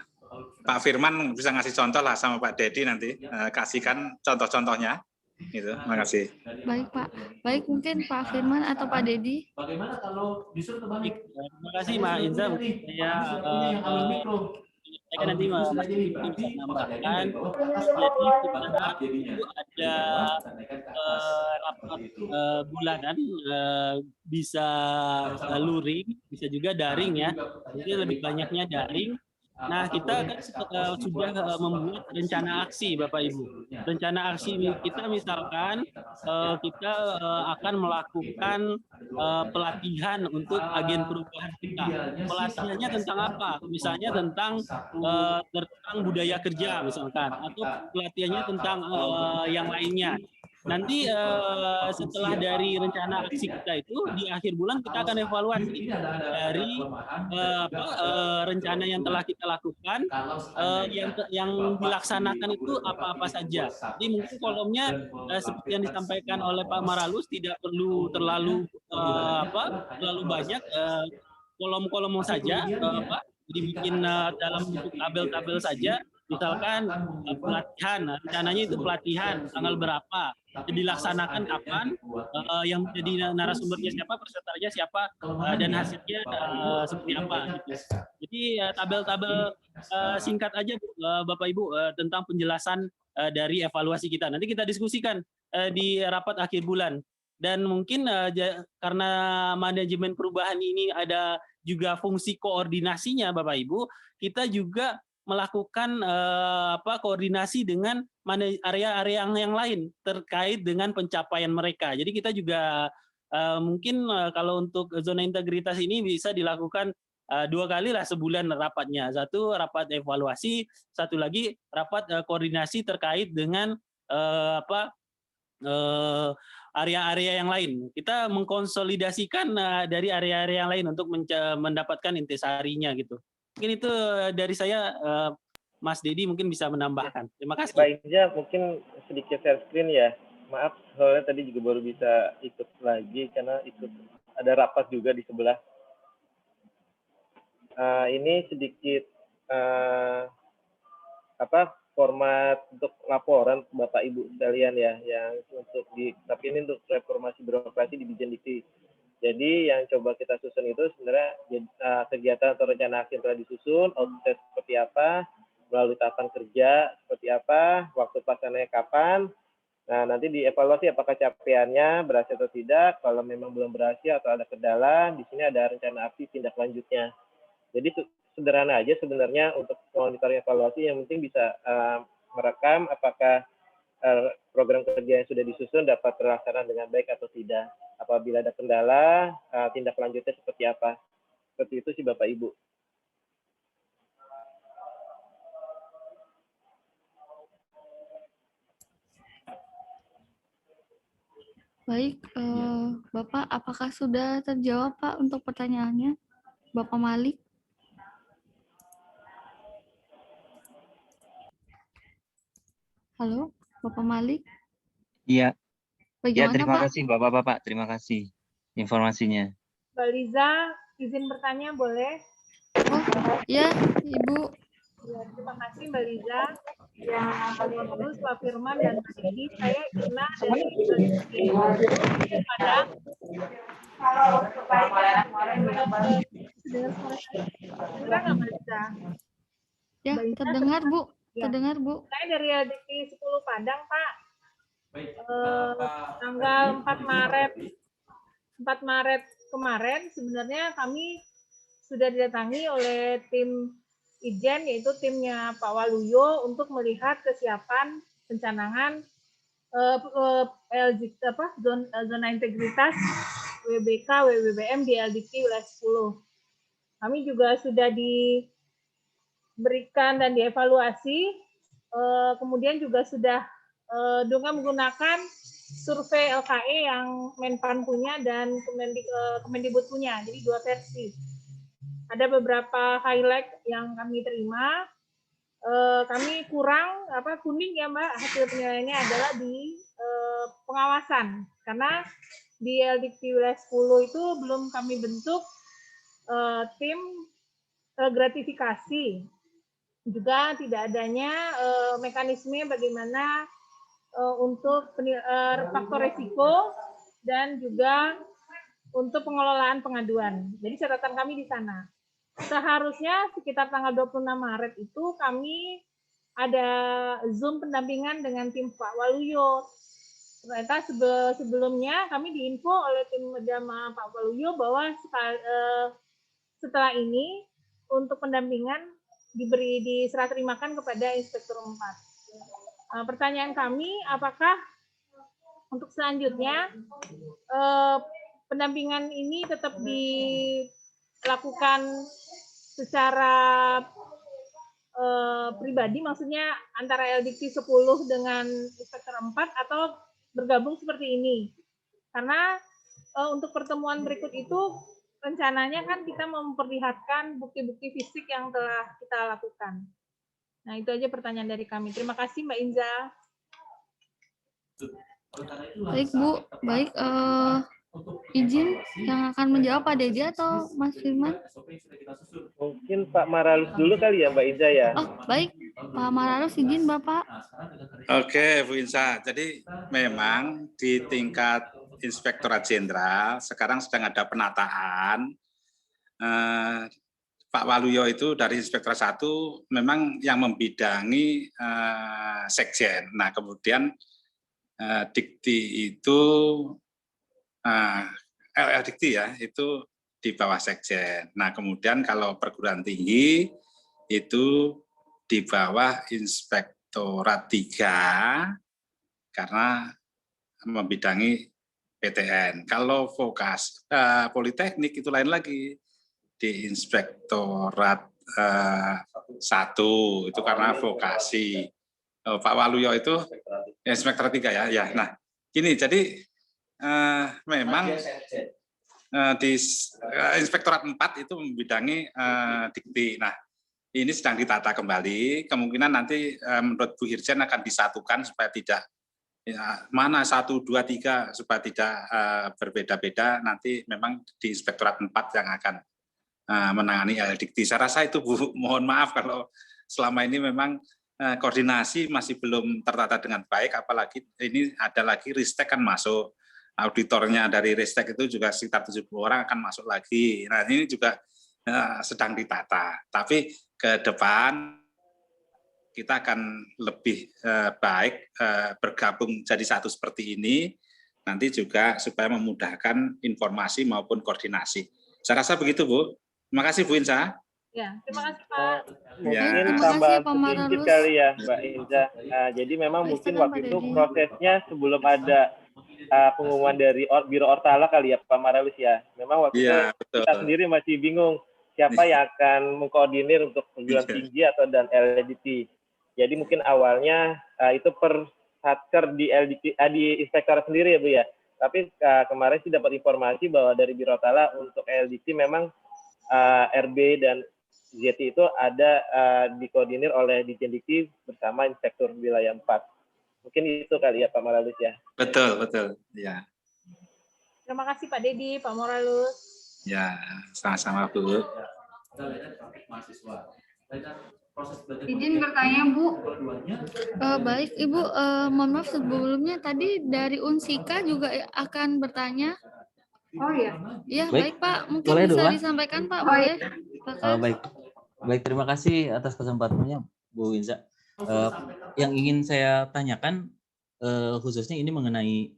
Pak Firman bisa ngasih contoh lah sama Pak Dedi nanti, kasihkan contoh-contohnya. Gitu, terima kasih. Baik Pak, baik mungkin Pak Firman atau Pak Dedi. Bagaimana kalau disuruh terbalik? Terima kasih Mbak Inza. Saya nanti bisa menambahkan. Jadi itu ada rapat bulanan, bisa luring, bisa juga daring ya. Jadi lebih banyaknya daring. Nah, kita kan sudah membuat rencana aksi, Bapak Ibu. Rencana aksi kita misalkan kita akan melakukan pelatihan untuk agen perubahan kita. Pelatihannya tentang apa? Misalnya tentang budaya kerja misalkan, atau pelatihannya tentang yang lainnya. Nanti setelah dari rencana aksi kita itu di akhir bulan kita akan evaluasi dari rencana yang telah kita lakukan, yang dilaksanakan itu apa-apa saja. Jadi mungkin kolomnya seperti yang disampaikan oleh Pak Maralus tidak perlu terlalu banyak, kolom-kolom saja, Pak. Dibikin dalam bentuk tabel-tabel saja. Misalkan pelatihan, rencananya itu pelatihan tanggal berapa, dilaksanakan kapan, yang jadi narasumbernya siapa, pesertanya siapa, dan hasilnya seperti apa. Gitu. Jadi tabel-tabel singkat aja Bapak Ibu tentang penjelasan dari evaluasi kita. Nanti kita diskusikan di rapat akhir bulan. Dan mungkin karena manajemen perubahan ini ada juga fungsi koordinasinya Bapak Ibu, kita juga melakukan koordinasi dengan area-area yang lain terkait dengan pencapaian mereka. Jadi kita juga mungkin kalau untuk zona integritas ini bisa dilakukan 2 kali lah sebulan rapatnya. Satu rapat evaluasi, satu lagi rapat koordinasi terkait dengan area-area yang lain. Kita mengkonsolidasikan dari area-area yang lain untuk mendapatkan intisarinya gitu. Mungkin itu dari saya, Mas Dedi mungkin bisa menambahkan. Terima kasih. Pak Inja, mungkin sedikit share screen ya. Maaf, soalnya tadi juga baru bisa ikut lagi karena ada rapat juga di sebelah. Ini sedikit format untuk laporan Bapak Ibu sekalian ya, yang tapi ini untuk reformasi birokrasi di Dijen-Dikti. Jadi yang coba kita susun itu sebenarnya kegiatan atau rencana aksi yang telah disusun, output seperti apa, melalui tahapan kerja seperti apa, waktu pelaksananya kapan. Nah, nanti dievaluasi apakah capaiannya berhasil atau tidak. Kalau memang belum berhasil atau ada kendala, di sini ada rencana aksi tindak lanjutnya. Jadi sederhana aja sebenarnya untuk monitoring evaluasi, yang penting bisa merekam apakah program kerja yang sudah disusun dapat terlaksana dengan baik atau tidak. Apabila ada kendala, tindak lanjutnya seperti apa. Seperti itu sih Bapak Ibu. Baik, Bapak, apakah sudah terjawab Pak untuk pertanyaannya, Bapak Malik? Halo, Bapak Malik? Iya. Bagaimana, Ya, terima Pak? kasih Bapak-Bapak, terima kasih informasinya. Mbak Liza, izin bertanya boleh? Ya, Ibu. Ya, terima kasih Mbak Liza. Yang terus Pak Firman dan Pak Dedi, saya Ina dari Padang. Kalau perbaikan dengar nggak Mbak Liza? Ya, terdengar Bu. Terdengar Bu. Saya dari LDK 10 Padang Pak. Tanggal 4 Maret kemarin sebenarnya kami sudah didatangi oleh tim Ijen, yaitu timnya Pak Waluyo, untuk melihat kesiapan pencanangan zona integritas WBK WBBM di LDK wilayah 10. Kami juga sudah diberikan dan dievaluasi, kemudian juga sudah dengan menggunakan survei LKE yang Menpan punya dan Kemendikbud punya, jadi 2 versi. Ada beberapa highlight yang kami terima. Kami kurang kuning ya Mbak, hasil penilaiannya adalah di pengawasan, karena di LDK wilayah 10 itu belum kami bentuk tim gratifikasi. Juga tidak adanya mekanisme bagaimana untuk faktor resiko dan juga untuk pengelolaan pengaduan. Jadi catatan kami di sana. Seharusnya sekitar tanggal 26 Maret itu kami ada Zoom pendampingan dengan tim Pak Waluyo. Ternyata sebelumnya kami diinfo oleh tim Medama Pak Waluyo bahwa setelah ini untuk pendampingan diserah terimakan kepada Inspektur 4. Pertanyaan kami, apakah untuk selanjutnya pendampingan ini tetap dilakukan secara pribadi, maksudnya antara LDK 10 dengan Inspektur 4 atau bergabung seperti ini? Karena untuk pertemuan berikut itu rencananya kan kita memperlihatkan bukti-bukti fisik yang telah kita lakukan. Nah, itu aja pertanyaan dari kami. Terima kasih Mbak Inza. Baik Bu, baik. Izin yang akan menjawab Pak Dedi atau Mas Firman? Mungkin Pak Maralus dulu kali ya Mbak Inza ya. Oh, baik. Pak Maralus izin Bapak. Oke, Bu Insa. Jadi memang di tingkat Inspektorat Jenderal sekarang sedang ada penataan. Pak Waluyo itu dari Inspektorat 1 memang yang membidangi Sekjen. Nah, kemudian Dikti itu LL Dikti ya, itu di bawah sekjen. Nah, kemudian kalau perguruan tinggi itu di bawah Inspektorat 3 karena membidangi PTN. Kalau politeknik itu lain lagi di Inspektorat 1 itu karena vokasi. Pak Waluyo itu Inspektorat 3 ya. Ya, nah gini, jadi memang di Inspektorat 4 itu membidangi dikti. Nah, ini sedang ditata kembali. Kemungkinan nanti menurut Bu Irjen akan disatukan supaya tidak mana 1, 2, 3 supaya tidak berbeda-beda. Nanti memang di Inspektorat 4 yang akan menangani dikti. Saya rasa itu Bu, mohon maaf kalau selama ini memang koordinasi masih belum tertata dengan baik, apalagi ini ada lagi Ristek kan masuk. Auditornya dari Ristek itu juga sekitar 70 orang akan masuk lagi. Nah, ini juga sedang ditata. Tapi ke depan kita akan lebih baik bergabung jadi satu seperti ini, nanti juga supaya memudahkan informasi maupun koordinasi. Saya rasa begitu, Bu. Terima kasih, Bu Insa. Ya, terima kasih Pak. Mungkin tambahan sedikit kali ya, Mbak Inza. Jadi memang mungkin waktu itu prosesnya sebelum ada pengumuman dari Biro Ortala kali ya, Pak Maralus ya. Memang waktu itu kita sendiri masih bingung siapa yang akan mengkoordinir untuk perguruan tinggi atau dan LDT. Jadi mungkin awalnya itu per satker di LDT, di Inspektorat sendiri ya Bu ya. Tapi kemarin sih dapat informasi bahwa dari Biro Ortala untuk LDT memang RB dan ZT itu ada dikoordinir oleh Ditjen Dikti bersama Inspektur Wilayah 4. Mungkin itu kali ya Pak Maralus ya. Betul, betul. Ya. Terima kasih Pak Dedi, Pak Moralus. Ya, sama-sama Bu. Izin bertanya Bu. Baik Ibu, mohon maaf sebelumnya tadi dari Unsika juga akan bertanya. Oh ya. Ya baik Pak, mungkin boleh bisa dulu, disampaikan Pak, boleh? Baik, terima kasih atas kesempatannya Bu Inza. Yang ingin saya tanyakan khususnya ini mengenai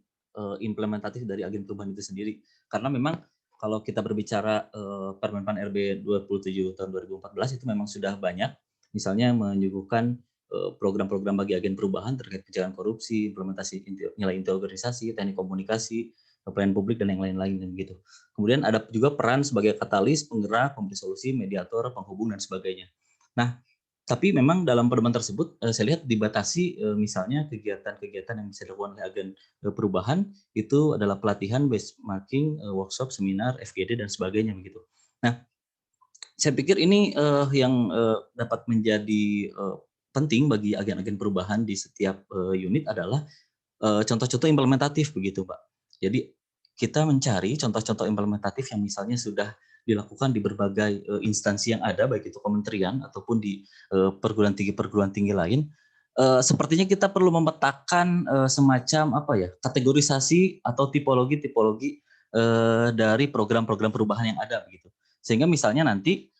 implementatif dari agen perubahan itu sendiri. Karena memang kalau kita berbicara Permenpan RB 27 tahun 2014 itu memang sudah banyak, misalnya menyuguhkan program-program bagi agen perubahan terkait pencegahan korupsi, implementasi nilai inti organisasi, teknik komunikasi, pelayanan publik dan yang lain-lain gitu. Kemudian ada juga peran sebagai katalis, penggerak, pemberi solusi, mediator, penghubung dan sebagainya. Nah, tapi memang dalam pedoman tersebut saya lihat dibatasi misalnya kegiatan-kegiatan yang bisa dilakukan oleh agen perubahan itu adalah pelatihan, benchmarking, workshop, seminar, FGD dan sebagainya begitu. Nah, saya pikir ini yang dapat menjadi penting bagi agen-agen perubahan di setiap unit adalah contoh-contoh implementatif begitu, Pak. Jadi kita mencari contoh-contoh implementatif yang misalnya sudah dilakukan di berbagai instansi yang ada, baik itu kementerian ataupun di perguruan tinggi lain. Sepertinya kita perlu memetakan semacam kategorisasi atau tipologi dari program-program perubahan yang ada begitu. Sehingga misalnya nanti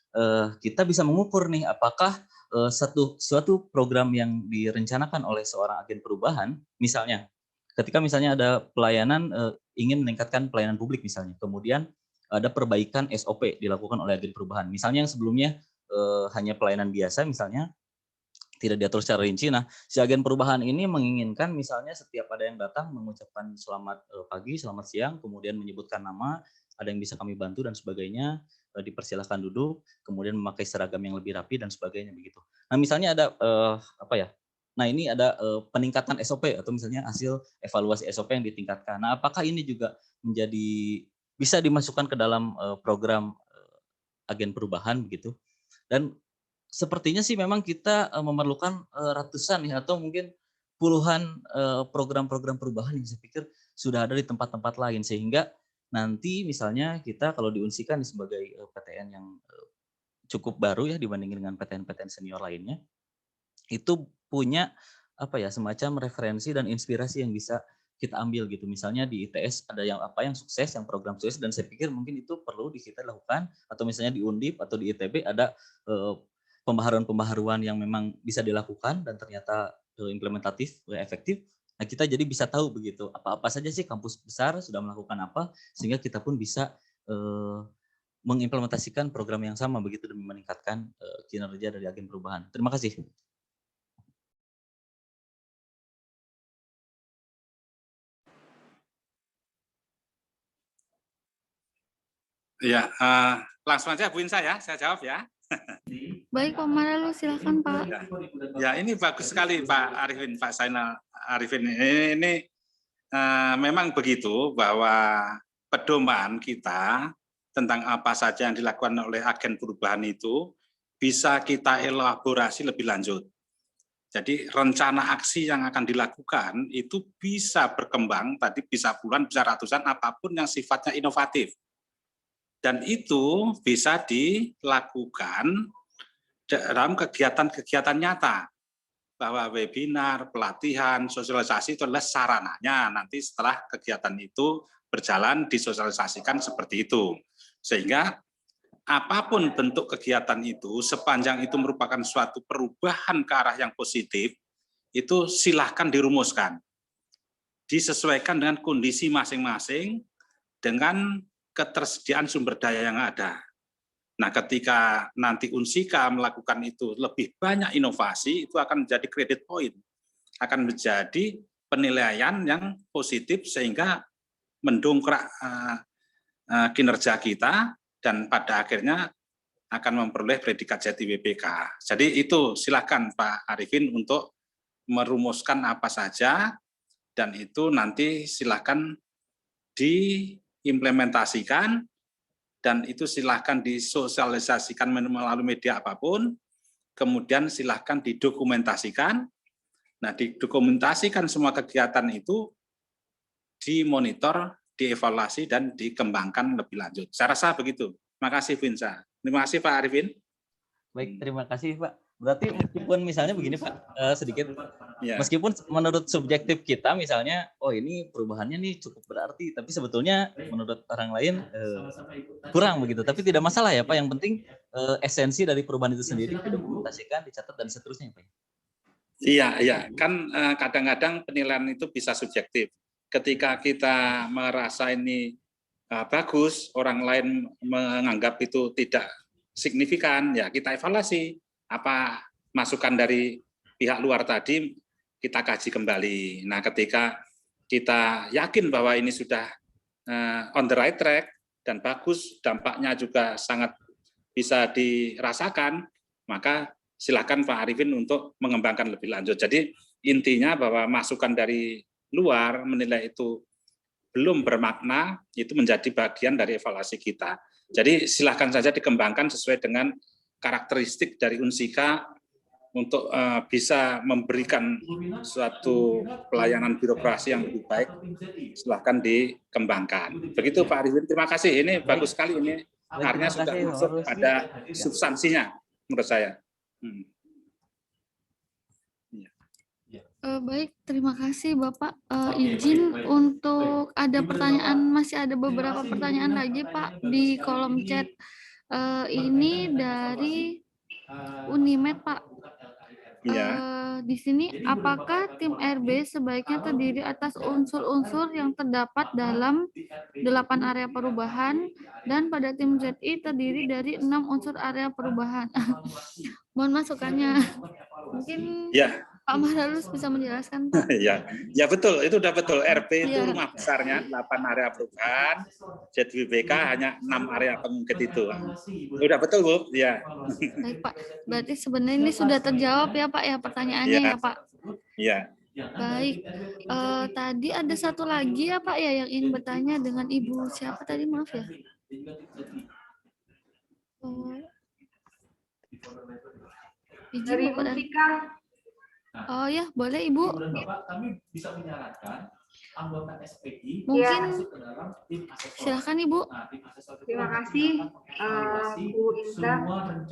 kita bisa mengukur nih apakah suatu program yang direncanakan oleh seorang agen perubahan, misalnya ketika misalnya ada pelayanan ingin meningkatkan pelayanan publik misalnya, kemudian ada perbaikan SOP dilakukan oleh agen perubahan. Misalnya yang sebelumnya hanya pelayanan biasa misalnya tidak diatur secara rinci. Nah, si agen perubahan ini menginginkan misalnya setiap ada yang datang mengucapkan selamat pagi, selamat siang, kemudian menyebutkan nama, ada yang bisa kami bantu dan sebagainya, dipersilahkan duduk, kemudian memakai seragam yang lebih rapi dan sebagainya begitu. Nah, misalnya ada Nah, ini ada peningkatan SOP atau misalnya hasil evaluasi SOP yang ditingkatkan. Nah, apakah ini juga bisa dimasukkan ke dalam program agen perubahan begitu? Dan sepertinya sih memang kita memerlukan ratusan ya atau mungkin puluhan program-program perubahan yang saya pikir sudah ada di tempat-tempat lain, sehingga nanti misalnya kita kalau diunsikan sebagai PTN yang cukup baru ya dibandingkan dengan PTN-PTN senior lainnya, itu punya semacam referensi dan inspirasi yang bisa kita ambil gitu. Misalnya di ITS ada yang sukses, yang program sukses, dan saya pikir mungkin itu perlu kita lakukan, atau misalnya di Undip atau di ITB ada pembaharuan-pembaharuan yang memang bisa dilakukan dan ternyata implementatif, efektif. Nah, kita jadi bisa tahu begitu apa saja sih kampus besar sudah melakukan apa, sehingga kita pun bisa mengimplementasikan program yang sama begitu demi meningkatkan kinerja dari agen perubahan. Terima kasih. Ya, langsung aja Bu Insa ya, saya jawab ya. Baik Pak Maralus, silakan Pak. Ya, ini bagus sekali Pak Arifin, Pak Zainal Arifin. Ini memang begitu bahwa pedoman kita tentang apa saja yang dilakukan oleh agen perubahan itu bisa kita elaborasi lebih lanjut. Jadi rencana aksi yang akan dilakukan itu bisa berkembang, tadi bisa puluhan, bisa ratusan, apapun yang sifatnya inovatif. Dan itu bisa dilakukan dalam kegiatan-kegiatan nyata, bahwa webinar, pelatihan, sosialisasi itu adalah sarananya. Nanti setelah kegiatan itu berjalan, disosialisasikan seperti itu. Sehingga apapun bentuk kegiatan itu, sepanjang itu merupakan suatu perubahan ke arah yang positif, itu silahkan dirumuskan. Disesuaikan dengan kondisi masing-masing, dengan ketersediaan sumber daya yang ada. Nah, ketika nanti Unsika melakukan itu lebih banyak inovasi, itu akan menjadi credit point, akan menjadi penilaian yang positif sehingga mendongkrak kinerja kita dan pada akhirnya akan memperoleh predikat JTWPK. Jadi itu silakan Pak Arifin untuk merumuskan apa saja dan itu nanti silakan diimplementasikan dan itu silahkan disosialisasikan melalui media apapun, kemudian silahkan didokumentasikan. Nah, didokumentasikan semua kegiatan itu, dimonitor, dievaluasi, dan dikembangkan lebih lanjut. Saya rasa begitu. Terima kasih, Vinsa. Terima kasih, Pak Arifin. Baik, terima kasih, Pak. Berarti meskipun misalnya begini Pak, sedikit, ya. Meskipun menurut subjektif kita misalnya, oh ini perubahannya nih cukup berarti, tapi sebetulnya menurut orang lain kurang begitu. Tapi tidak masalah ya Pak, yang penting esensi dari perubahan itu sendiri didokumentasikan, dicatat dan seterusnya Pak. Iya, kan kadang-kadang penilaian itu bisa subjektif. Ketika kita merasa ini bagus, orang lain menganggap itu tidak signifikan, ya kita evaluasi. Apa masukan dari pihak luar tadi kita kaji kembali. Nah, ketika kita yakin bahwa ini sudah on the right track dan bagus, dampaknya juga sangat bisa dirasakan, maka silakan Pak Arifin untuk mengembangkan lebih lanjut. Jadi intinya bahwa masukan dari luar menilai itu belum bermakna, itu menjadi bagian dari evaluasi kita. Jadi silakan saja dikembangkan sesuai dengan karakteristik dari Unsika untuk bisa memberikan suatu pelayanan birokrasi yang lebih baik, silahkan dikembangkan. Begitu Pak Arifin, terima kasih. Ini bagus sekali, ini artinya sudah masuk pada substansinya menurut saya. Baik, terima kasih Bapak. Izin untuk ada pertanyaan, masih ada beberapa pertanyaan lagi Pak di kolom chat. Ini dari Unimed Pak. Di sini apakah tim RB sebaiknya terdiri atas unsur-unsur yang terdapat dalam 8 area perubahan dan pada tim ZI terdiri dari 6 unsur area perubahan? Mohon masukannya. Mungkin ya. Pak Maralus bisa menjelaskan Pak. Ya betul, itu udah betul. RB itu rumah besarnya 8 area perubahan, ZWBK hanya 6 area pengungkit itu. Udah betul Bu, ya. Baik Pak, berarti sebenarnya ini sudah terjawab ya Pak ya pertanyaannya ya Pak. Iya. Baik, tadi ada satu lagi ya Pak ya yang ingin bertanya dengan Ibu siapa tadi, maaf ya. Dari Unsika. Oh ya, boleh Ibu. Bapak, kami bisa menyarankan anggota SPI mungkin masuk ke dalam tim asesor. Silakan Ibu. Nah, tim asesor itu Terima kasih Bu Insa.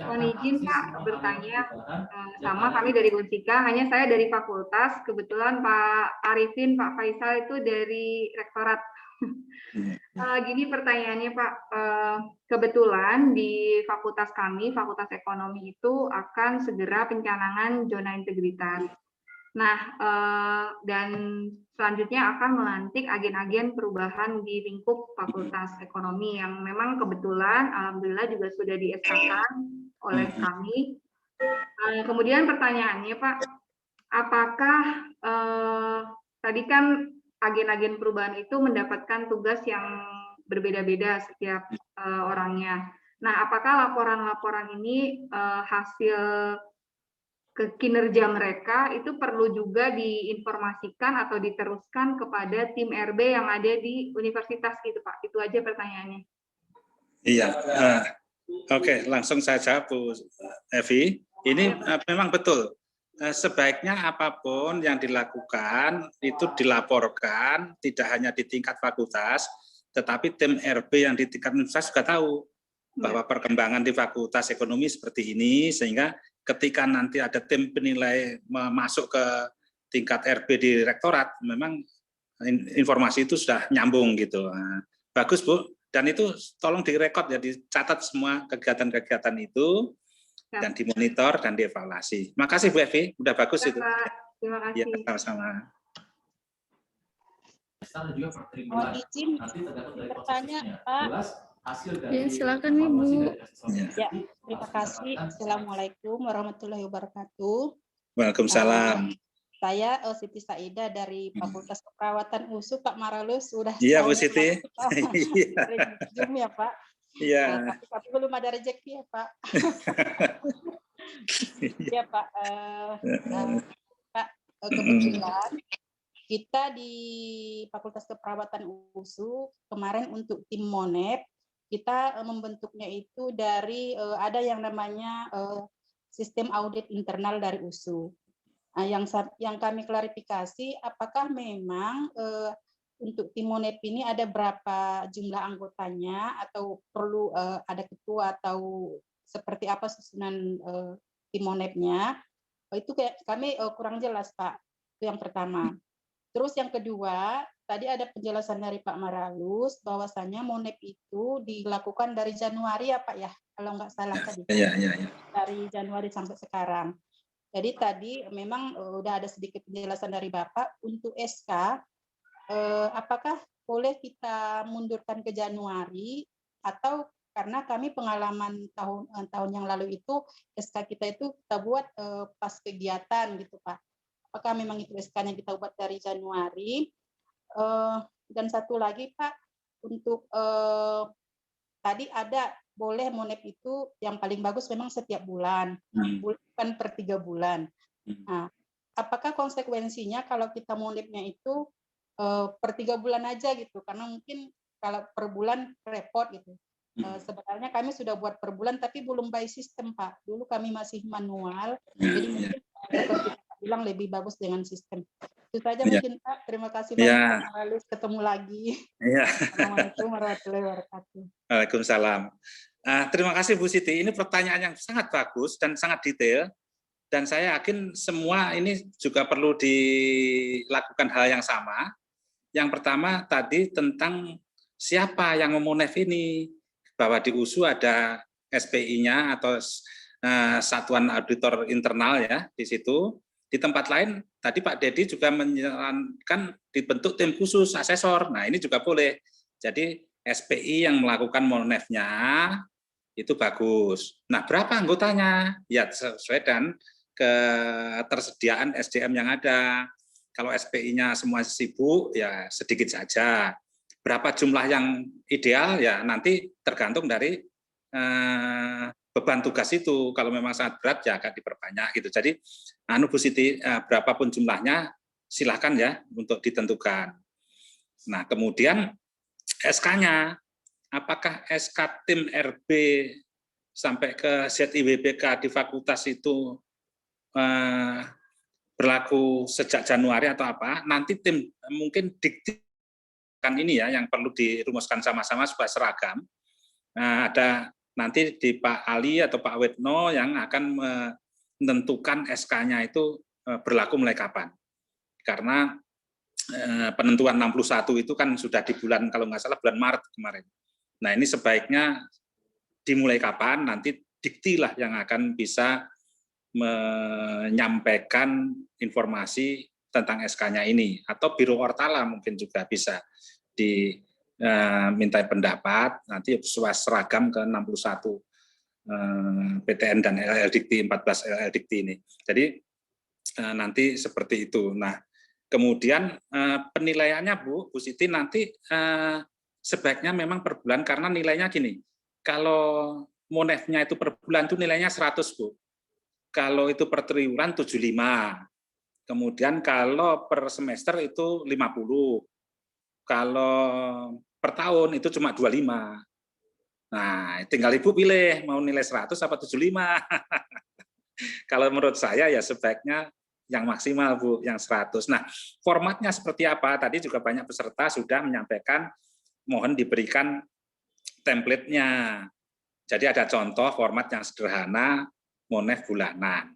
Mohon izin Pak bertanya, sama kami dari Unsika, hanya saya dari fakultas, kebetulan Pak Arifin, Pak Faisal itu dari rektorat. Gini pertanyaannya Pak, kebetulan di fakultas kami, Fakultas Ekonomi itu akan segera pencanangan zona integritas. Nah, dan selanjutnya akan melantik agen-agen perubahan di lingkup Fakultas Ekonomi yang memang kebetulan alhamdulillah juga sudah di-SK-kan oleh kami. Kemudian pertanyaannya Pak, apakah tadi kan agen-agen perubahan itu mendapatkan tugas yang berbeda-beda setiap orangnya. Nah, apakah laporan-laporan ini hasil kinerja mereka itu perlu juga diinformasikan atau diteruskan kepada tim RB yang ada di universitas gitu Pak? Itu aja pertanyaannya. Iya, oke, langsung saya jawab Bu Evi. Ini memang betul. Sebaiknya apapun yang dilakukan itu dilaporkan, tidak hanya di tingkat fakultas, tetapi tim RB yang di tingkat universitas juga tahu bahwa perkembangan di Fakultas Ekonomi seperti ini, sehingga ketika nanti ada tim penilai masuk ke tingkat RB di rektorat, memang informasi itu sudah nyambung gitu. Nah, bagus Bu, dan itu tolong direkod ya, dicatat semua kegiatan-kegiatan itu dan dimonitor dan dievaluasi. Makasih Bu Evi, udah bagus itu. Terima kasih. Ya, sama-sama. Mohon izin bertanya, Pak. Ya, silakan Ibu. Ya, terima kasih. Assalamualaikum warahmatullahi wabarakatuh. Waalaikumsalam. Saya Siti Saida dari Fakultas Keperawatan USU, Pak Maralus. Sudah Iya, Bu Siti. Zoom ya, Pak. Iya. Tapi belum ada rezeki ya, Pak. Ya, Pak. Pak, kebetulan kita di Fakultas Keperawatan USU kemarin untuk tim MONEP, kita membentuknya itu dari ada yang namanya sistem audit internal dari USU. Nah, yang kami klarifikasi, apakah memang untuk tim MONEP ini ada berapa jumlah anggotanya, atau perlu ada ketua, atau seperti apa susunan tim MONEP-nya? Itu kami kurang jelas, Pak. Itu yang pertama. Terus yang kedua, tadi ada penjelasan dari Pak Maralus bahwasannya MONEP itu dilakukan dari Januari ya Pak ya, kalau nggak salah tadi. Iya. Dari Januari sampai sekarang. Jadi tadi memang udah ada sedikit penjelasan dari Bapak untuk SK, apakah boleh kita mundurkan ke Januari, atau karena kami pengalaman tahun yang lalu itu SK kita itu kita buat pas kegiatan gitu Pak. Apakah memang itu SK-nya kita buat dari Januari? Dan satu lagi Pak, untuk tadi ada boleh MONEP itu yang paling bagus memang setiap bulan, bukan per 3 bulan. Nah, apakah konsekuensinya kalau kita MONEP-nya itu per 3 bulan aja gitu? Karena mungkin kalau per bulan repot gitu. Sebenarnya kami sudah buat per bulan tapi belum by system Pak. Dulu kami masih manual, jadi mungkin kita bilang lebih bagus dengan sistem. Itu saja mungkin Pak. Terima kasih banyak. Lalu ketemu lagi. Assalamualaikum warahmatullahi wabarakatuh. Waalaikumsalam. Terima kasih Bu Siti. Ini pertanyaan yang sangat bagus dan sangat detail. Dan saya yakin semua ini juga perlu dilakukan hal yang sama. Yang pertama tadi tentang siapa yang memonef ini. Bahwa di USU ada SPI-nya atau Satuan Auditor Internal ya di situ. Di tempat lain, tadi Pak Dedi juga menyarankan dibentuk tim khusus asesor. Nah, ini juga boleh. Jadi SPI yang melakukan monef-nya itu bagus. Nah, berapa anggotanya? Ya, sesuai dengan ketersediaan SDM yang ada. Kalau SPI-nya semua sibuk, ya sedikit saja. Berapa jumlah yang ideal? Ya nanti tergantung dari beban tugas itu. Kalau memang sangat berat ya akan diperbanyak gitu. Jadi Bu Siti, berapapun jumlahnya silahkan ya untuk ditentukan. Nah kemudian SK-nya, apakah SK tim RB sampai ke ZIWBK di fakultas itu berlaku sejak Januari atau apa? Nanti tim mungkin dikti kan ini ya yang perlu dirumuskan sama-sama supaya seragam. Nah, ada nanti di Pak Ali atau Pak Wetno yang akan menentukan SK-nya itu berlaku mulai kapan. Karena penentuan 61 itu kan sudah di bulan, kalau nggak salah bulan Maret kemarin. Nah ini sebaiknya dimulai kapan, nanti dikti lah yang akan bisa menyampaikan informasi tentang SK-nya ini, atau Biro Ortala mungkin juga bisa dimintai pendapat, nanti seragam ke 61 PTN dan LL Dikti, 14 LL Dikti ini. Jadi nanti seperti itu. Nah, kemudian penilaiannya Bu Siti nanti sebaiknya memang per bulan, karena nilainya gini, kalau monefnya itu per bulan itu nilainya 100 Bu. Kalau itu per triwulan 75. Kemudian kalau per semester itu 50. Kalau per tahun itu cuma 25. Nah, tinggal Ibu pilih mau nilai 100 apa 75. Kalau menurut saya ya sebaiknya yang maksimal Bu, yang 100. Nah, formatnya seperti apa? Tadi juga banyak peserta sudah menyampaikan mohon diberikan template-nya. Jadi ada contoh format yang sederhana, monef bulanan.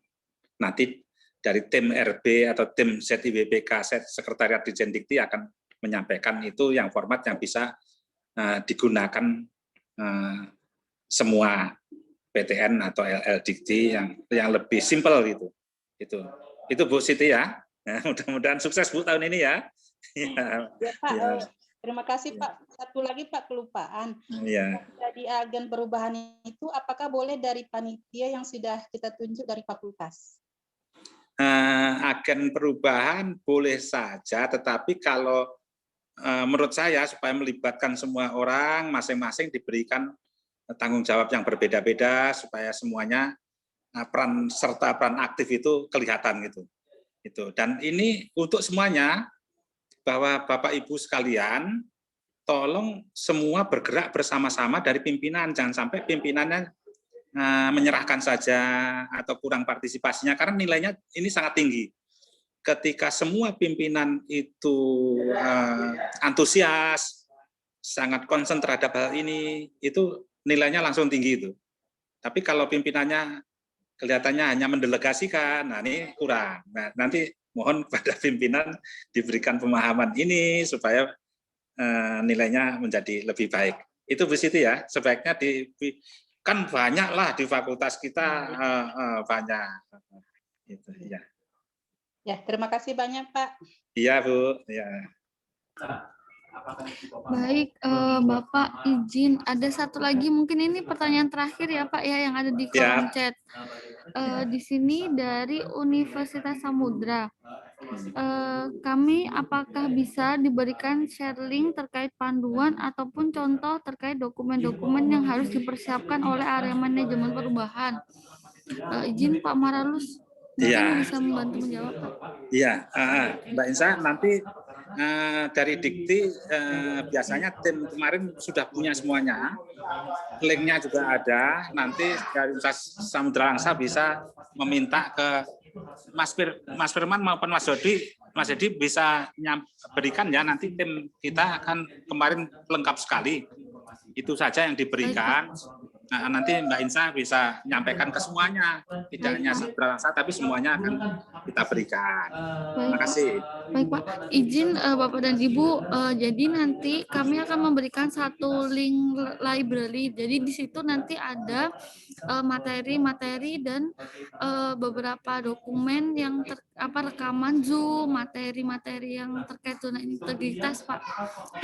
Nanti dari tim RB atau tim ZIWPK, Sekretariat Dirjen Dikti akan menyampaikan itu yang format yang bisa digunakan semua PTN atau LL Dikti yang lebih simpel gitu. Itu Bu Siti ya. Nah, mudah-mudahan sukses Bu tahun ini ya. Ya Pak, terima kasih Pak. Satu lagi Pak, kelupaan. Iya. Jadi agen perubahan itu apakah boleh dari panitia yang sudah kita tunjuk dari fakultas? Agen perubahan boleh saja, tetapi kalau menurut saya supaya melibatkan semua orang, masing-masing diberikan tanggung jawab yang berbeda-beda supaya semuanya peran serta peran aktif itu kelihatan gitu. Dan ini untuk semuanya, bahwa Bapak Ibu sekalian tolong semua bergerak bersama-sama dari pimpinan, jangan sampai pimpinannya menyerahkan saja atau kurang partisipasinya, karena nilainya ini sangat tinggi. Ketika semua pimpinan itu antusias, sangat konsen terhadap hal ini, itu nilainya langsung tinggi itu. Tapi kalau pimpinannya kelihatannya hanya mendelegasikan, nah ini kurang. Nah, nanti mohon pada pimpinan diberikan pemahaman ini supaya nilainya menjadi lebih baik. Itu Bu Siti ya, sebaiknya kan banyak lah di fakultas kita, banyak. Gitu, ya. Ya, terima kasih banyak Pak. Iya Bu. Ya. Baik, Bapak izin ada satu lagi, mungkin ini pertanyaan terakhir ya Pak ya yang ada di kolom chat. Di sini dari Universitas Samudra. Kami apakah bisa diberikan share link terkait panduan ataupun contoh terkait dokumen-dokumen yang harus dipersiapkan oleh area manajemen perubahan? Izin Pak Maralus, mungkin bisa membantu menjawab Pak. Iya, Mbak Insa, nanti dari Dikti biasanya tim kemarin sudah punya semuanya, linknya juga ada. Nanti dari Universitas Samudra Langsa bisa meminta ke Mas Firman maupun Mas Dodi bisa berikan ya, nanti tim kita akan kemarin lengkap sekali. Itu saja yang diberikan. Nah, nanti Mbak Insa bisa menyampaikan ke semuanya, tidak hanya Samudra Langsa, tapi semuanya akan kita berikan. Terima kasih. Baik Pak, izin Bapak dan Ibu, jadi nanti kami akan memberikan satu link library. Jadi di situ nanti ada materi-materi dan beberapa dokumen yang rekaman Zoom, materi-materi yang terkait zona integritas Pak.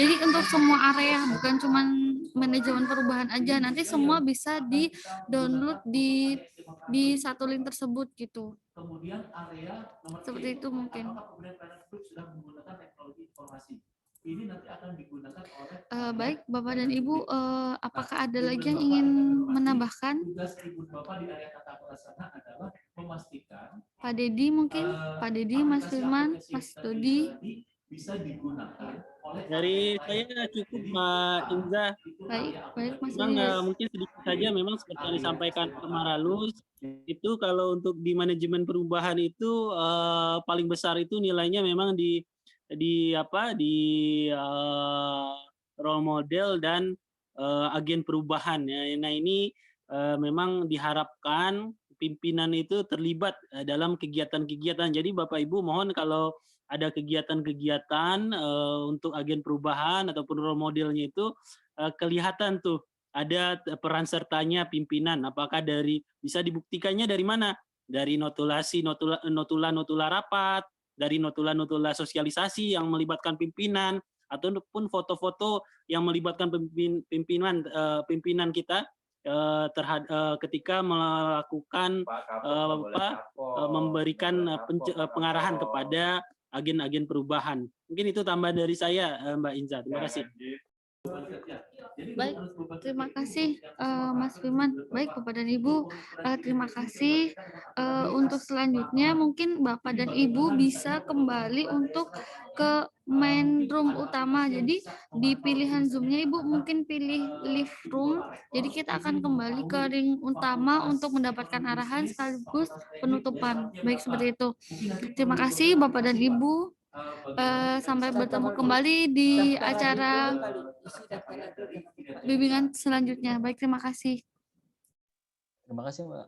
Jadi untuk semua area, bukan cuma manajemen perubahan aja, nanti semua bisa di-download di satu link tersebut gitu. Kemudian area nomor seperti itu mungkin. Kemudian Planner Group sudah menggunakan teknologi informasi. Ini nanti akan digunakan oleh baik Bapak dan Ibu, apakah ada lagi yang ingin menambahkan? Tugas Ibu Bapak di area tata pelaksana adalah memastikan Pak Dedi mungkin, Pak Dedi, Mas Firman, Mas Dodi. Bisa digunakan oleh dari saya cukup Mbak Inza. Baik Mas. Mungkin sedikit saja, memang seperti yang disampaikan Pak Maralus, itu kalau untuk di manajemen perubahan itu paling besar itu nilainya memang di role model dan agen perubahan ya. Nah ini memang diharapkan pimpinan itu terlibat dalam kegiatan-kegiatan. Jadi Bapak Ibu mohon kalau ada kegiatan-kegiatan untuk agen perubahan ataupun role modelnya itu kelihatan tuh ada peran sertanya pimpinan. Apakah bisa dibuktikannya dari mana? dari notula rapat, dari notula sosialisasi yang melibatkan pimpinan, ataupun foto-foto yang melibatkan pimpinan kita ketika melakukan memberikan pengarahan kepada agen-agen perubahan. Mungkin itu tambahan dari saya, Mbak Inza. Terima kasih. Baik, terima kasih Mas Firman. Baik Bapak dan Ibu, terima kasih. Untuk selanjutnya mungkin Bapak dan Ibu bisa kembali untuk ke main room utama. Jadi di pilihan Zoom-nya Ibu mungkin pilih live room. Jadi kita akan kembali ke ring utama untuk mendapatkan arahan sekaligus penutupan. Baik seperti itu. Terima kasih Bapak dan Ibu. Sampai bertemu kembali di acara bimbingan selanjutnya. Baik, terima kasih. Terima kasih, Mbak.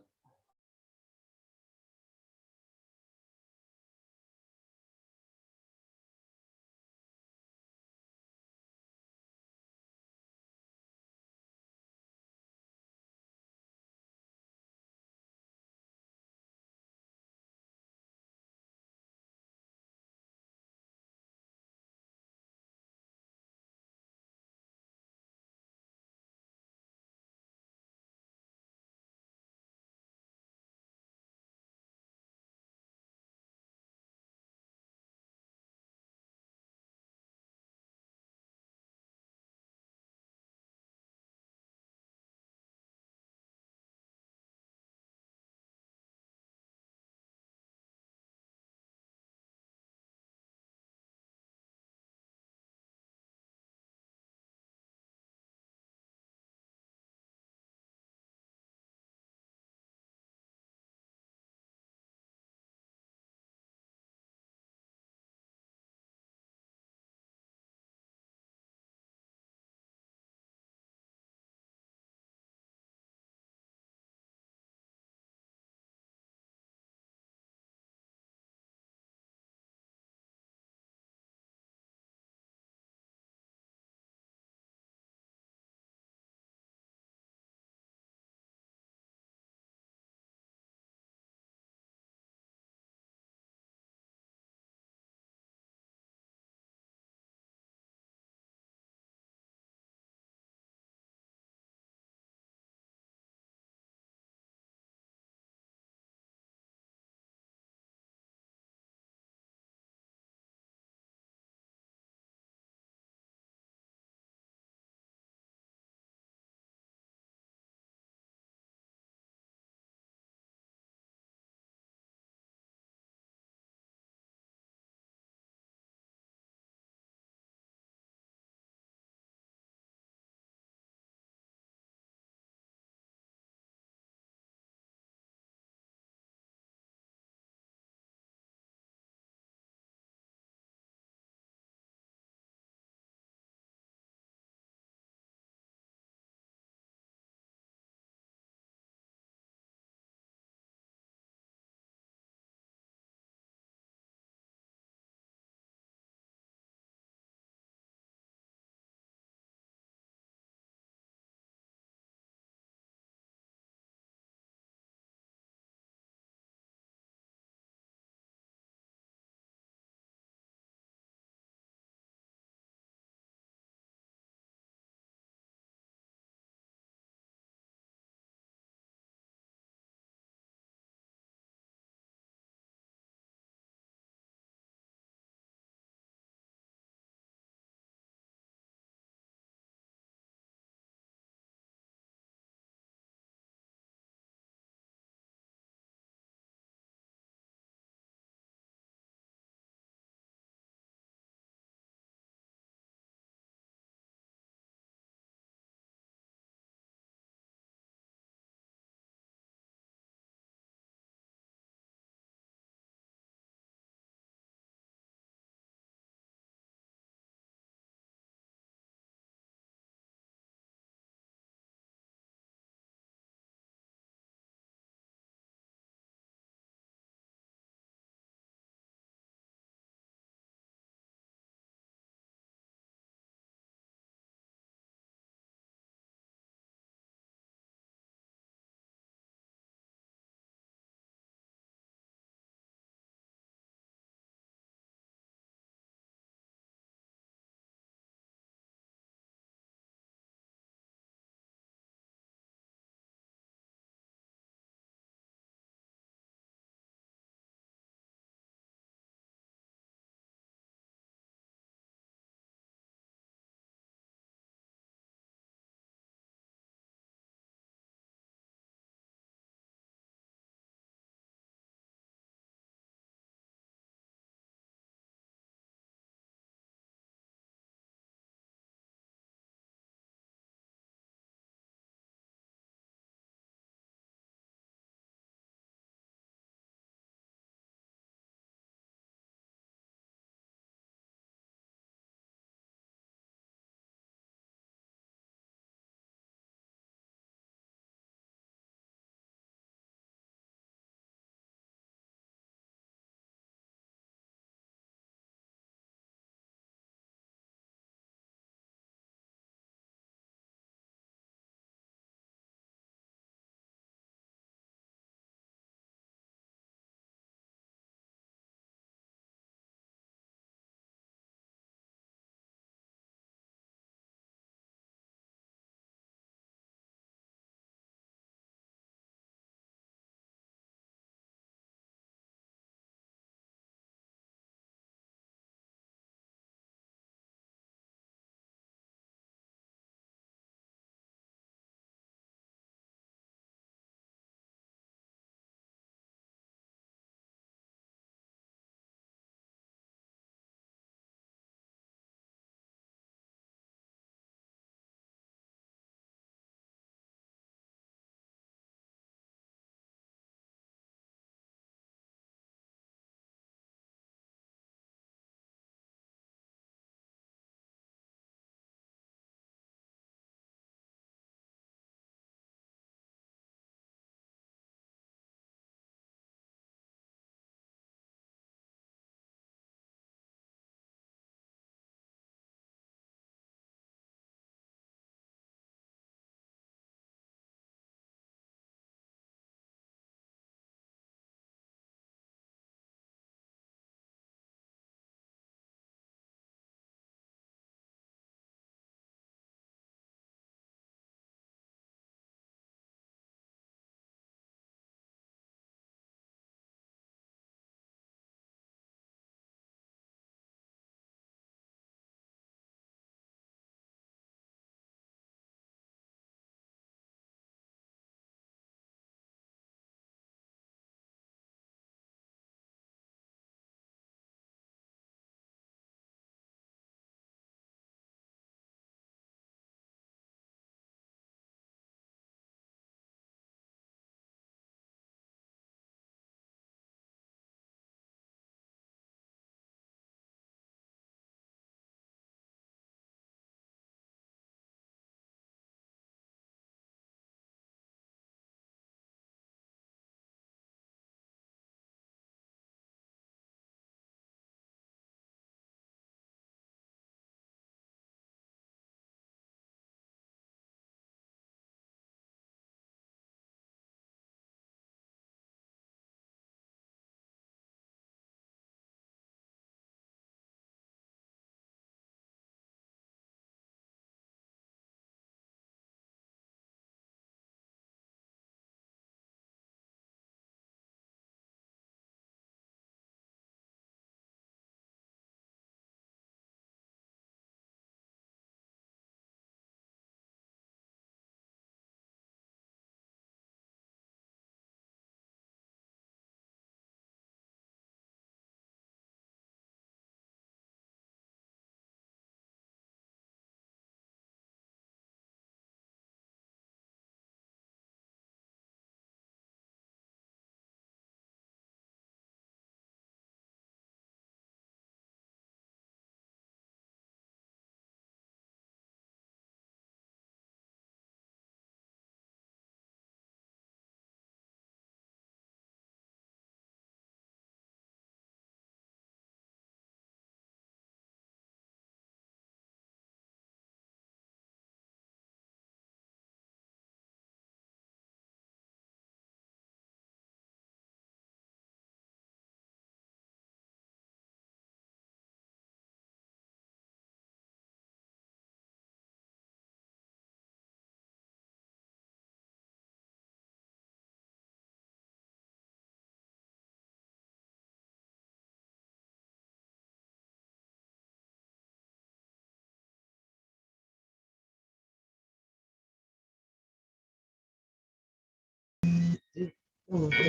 Oke,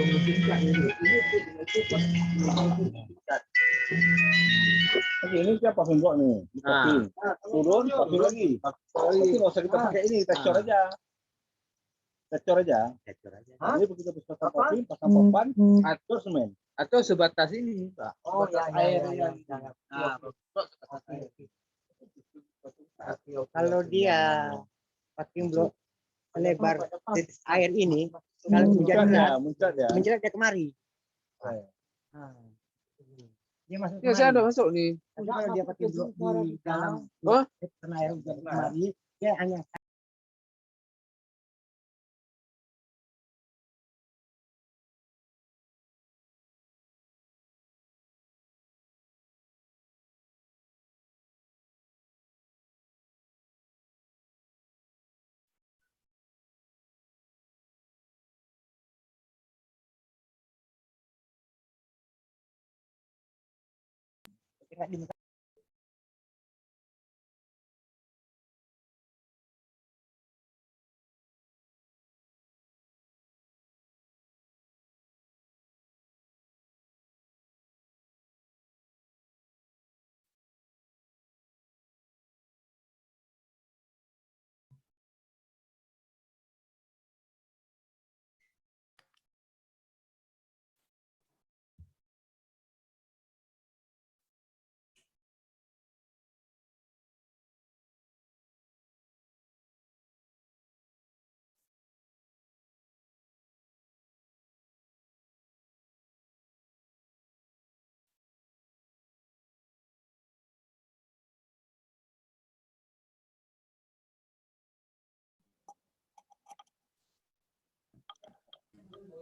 ini siapa pembok nih? Copy. Turun, copy lagi. Itu nggak usah kita pakai ini, texture aja. Texture aja. Jadi begitu pasang copy, pasang papan, atau semen. Atau sebatas ini, Pak. Oh, air yang. Kalau dia pakai blok lebar titik air ini, kalau hujan menjelat dia kemari. Dia masuk Ya, saya ada masuk nih. Tapi kalau dia pakai blok di dalam karena air hujan kemari, dia hanya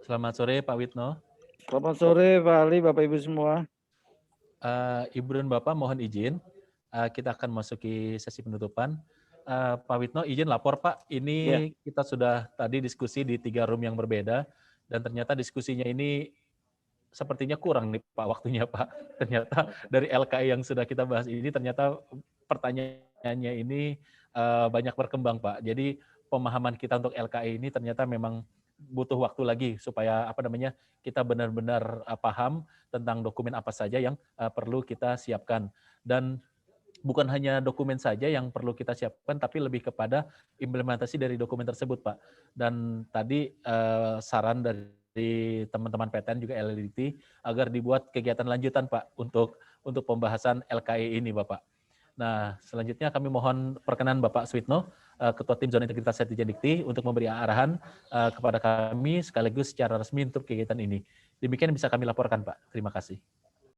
Selamat sore Pak Witno. Selamat sore Pak Ali, Bapak Ibu semua. Ibu dan Bapak mohon izin, kita akan masuki sesi penutupan. Pak Witno izin lapor Pak, ini kita sudah tadi diskusi di 3 room yang berbeda, dan ternyata diskusinya ini sepertinya kurang nih Pak waktunya Pak. Ternyata dari LKI yang sudah kita bahas ini ternyata pertanyaannya ini banyak berkembang Pak. Jadi pemahaman kita untuk LKI ini ternyata memang butuh waktu lagi supaya kita benar-benar paham tentang dokumen apa saja yang perlu kita siapkan. Dan bukan hanya dokumen saja yang perlu kita siapkan, tapi lebih kepada implementasi dari dokumen tersebut, Pak. Dan tadi saran dari teman-teman PTN juga LLDT agar dibuat kegiatan lanjutan, Pak, untuk pembahasan LKI ini, Bapak. Nah, selanjutnya kami mohon perkenan Bapak Suitno, Ketua Tim Zona Integritas Setia Dikti, untuk memberi arahan kepada kami sekaligus secara resmi untuk kegiatan ini. Demikian bisa kami laporkan, Pak. Terima kasih.